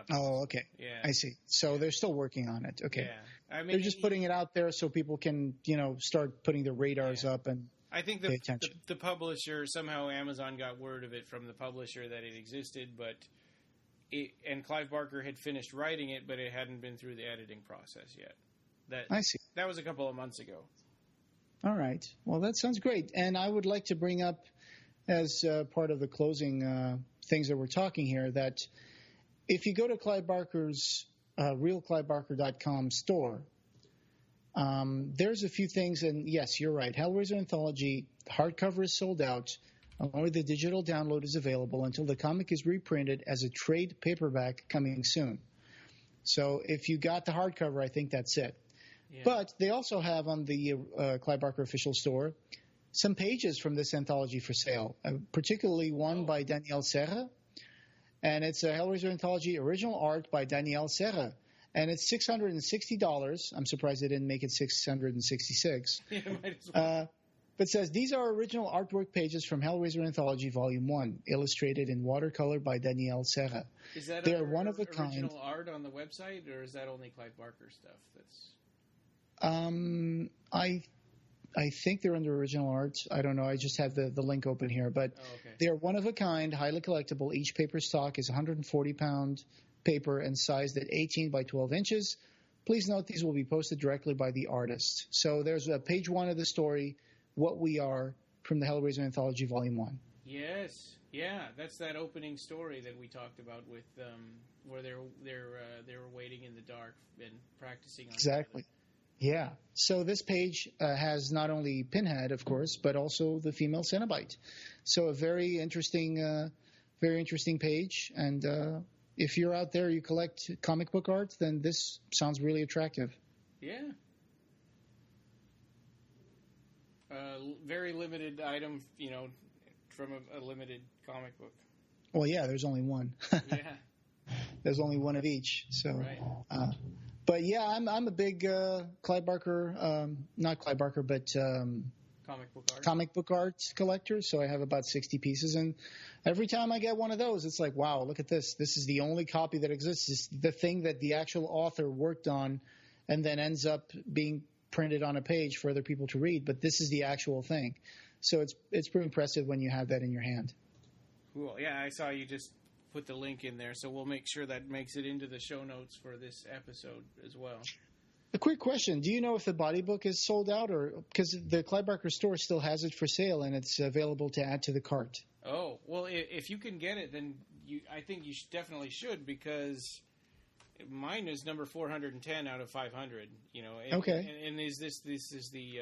possible. Oh, okay. Yeah. I see. So they're still working on it. Okay. Yeah. I mean, they're just putting it out there so people can, start putting their radars up and I think the publisher, somehow Amazon got word of it from the publisher that it existed, and Clive Barker had finished writing it, but it hadn't been through the editing process yet. I see. That was a couple of months ago. All right. Well, that sounds great. And I would like to bring up, as part of the closing things that we're talking here, that if you go to Clive Barker's realclivebarker.com store, there's a few things, and yes, you're right. Hellraiser Anthology hardcover is sold out. Only the digital download is available until the comic is reprinted as a trade paperback coming soon. So if you got the hardcover, I think that's it. Yeah. But they also have on the Clive Barker official store some pages from this anthology for sale, particularly one by Daniele Serra. And it's a Hellraiser Anthology original art by Daniele Serra. And it's $660. I'm surprised they didn't make it $666. Yeah, might as well. But it says, these are original artwork pages from Hellraiser Anthology Volume 1, illustrated in watercolor by Daniele Serra. Is that They're one of a kind. Original art on the website, or is that only Clive Barker stuff? I think they're under original art. I don't know. I just have the link open here. But They are one of a kind, highly collectible. Each paper stock is 140-pound paper and sized at 18 by 12 inches. Please note these will be posted directly by the artist. So there's page 1 of the story, What We Are, from the Hellraiser Anthology Volume 1. Yes. Yeah, that's that opening story that we talked about with where they were waiting in the dark and practicing on exactly. Yeah. So this page has not only Pinhead, of course, but also the female Cenobite. So a very interesting page. And if you're out there, you collect comic book art, then this sounds really attractive. Yeah. Very limited item, from a limited comic book. Well, yeah, there's only one. Yeah. There's only one of each. So, right. But yeah, I'm a big Clive Barker, not Clive Barker, but comic book art collector. So I have about 60 pieces, and every time I get one of those, it's like, wow, look at this. This is the only copy that exists. It's the thing that the actual author worked on, and then ends up being printed on a page for other people to read. But this is the actual thing. So it's pretty impressive when you have that in your hand. Cool. Yeah, I saw you just put the link in there, so we'll make sure that makes it into the show notes for this episode as well. A quick question. Do you know if the body book is sold out, or because the Clive Barker store still has it for sale and it's available to add to the cart? Oh, well, if you can get it, then I think you definitely should, because mine is number 410 out of 500, Okay. And this is the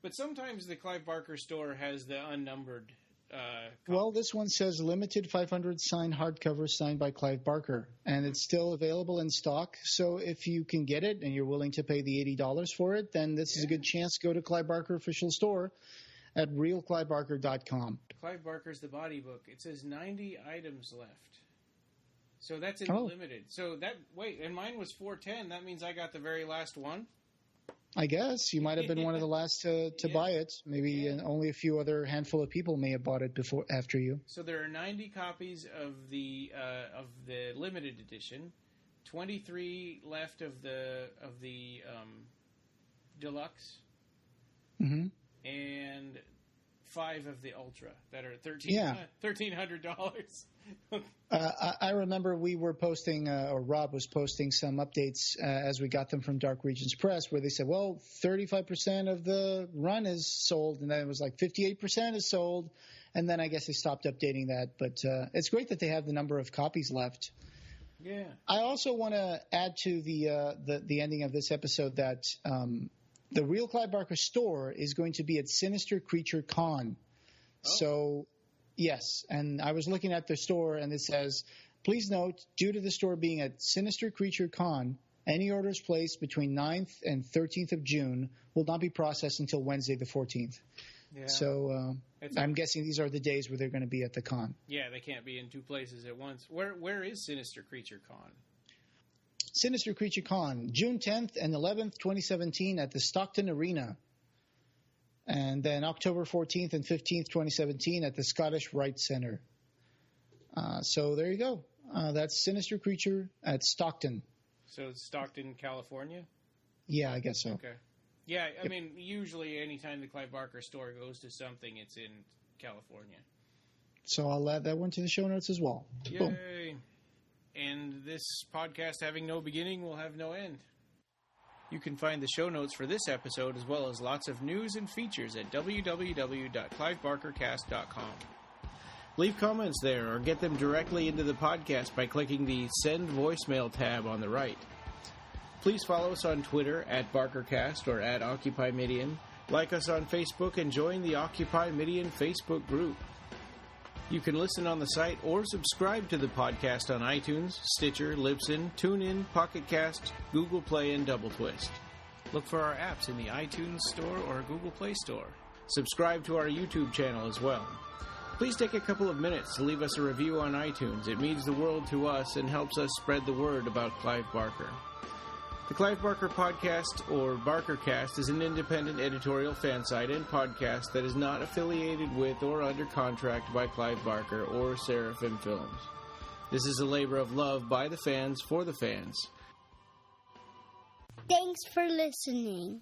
but sometimes the Clive Barker store has the unnumbered well, this one says limited 500 signed hardcover signed by Clive Barker, and it's still available in stock. So if you can get it and you're willing to pay the $80 for it, then this is a good chance to go to Clive Barker official store at realclivebarker.com. Clive Barker's The Body Book. It says 90 items left. So that's in the limited. So and mine was 410. That means I got the very last one. I guess you might have been one of the last to buy it. Maybe only a few other handful of people may have bought it after you. So there are 90 copies of the limited edition, 23 left of the deluxe, mm-hmm. and 5 of the Ultra that are $1,300. I remember we were posting, or Rob was posting some updates as we got them from Dark Regions Press, where they said, well, 35% of the run is sold, and then it was like 58% is sold, and then I guess they stopped updating that. But it's great that they have the number of copies left. Yeah. I also want to add to the ending of this episode that the real Clive Barker store is going to be at Sinister Creature Con. Oh. So, yes, and I was looking at the store, and it says, please note, due to the store being at Sinister Creature Con, any orders placed between 9th and 13th of June will not be processed until Wednesday the 14th. Yeah. So I'm guessing these are the days where they're going to be at the con. Yeah, they can't be in two places at once. Where is Sinister Creature Con? Sinister Creature Con, June 10th and 11th, 2017 at the Stockton Arena. And then October 14th and 15th, 2017 at the Scottish Rite Center. So there you go. That's Sinister Creature at Stockton. So it's Stockton, California? Yeah, I guess so. Okay. Yeah, I mean, usually anytime the Clive Barker store goes to something, it's in California. So I'll add that one to the show notes as well. Yay. Boom. And this podcast having no beginning will have no end. You can find the show notes for this episode as well as lots of news and features at www.clivebarkercast.com. Leave comments there or get them directly into the podcast by clicking the Send Voicemail tab on the right. Please follow us on Twitter at BarkerCast or at Occupy Midian. Like us on Facebook and join the Occupy Midian Facebook group. You can listen on the site or subscribe to the podcast on iTunes, Stitcher, Libsyn, TuneIn, Pocket Cast, Google Play, and Double Twist. Look for our apps in the iTunes Store or Google Play Store. Subscribe to our YouTube channel as well. Please take a couple of minutes to leave us a review on iTunes. It means the world to us and helps us spread the word about Clive Barker. The Clive Barker Podcast, or BarkerCast, is an independent editorial fan site and podcast that is not affiliated with or under contract by Clive Barker or Seraphim Films. This is a labor of love by the fans for the fans. Thanks for listening.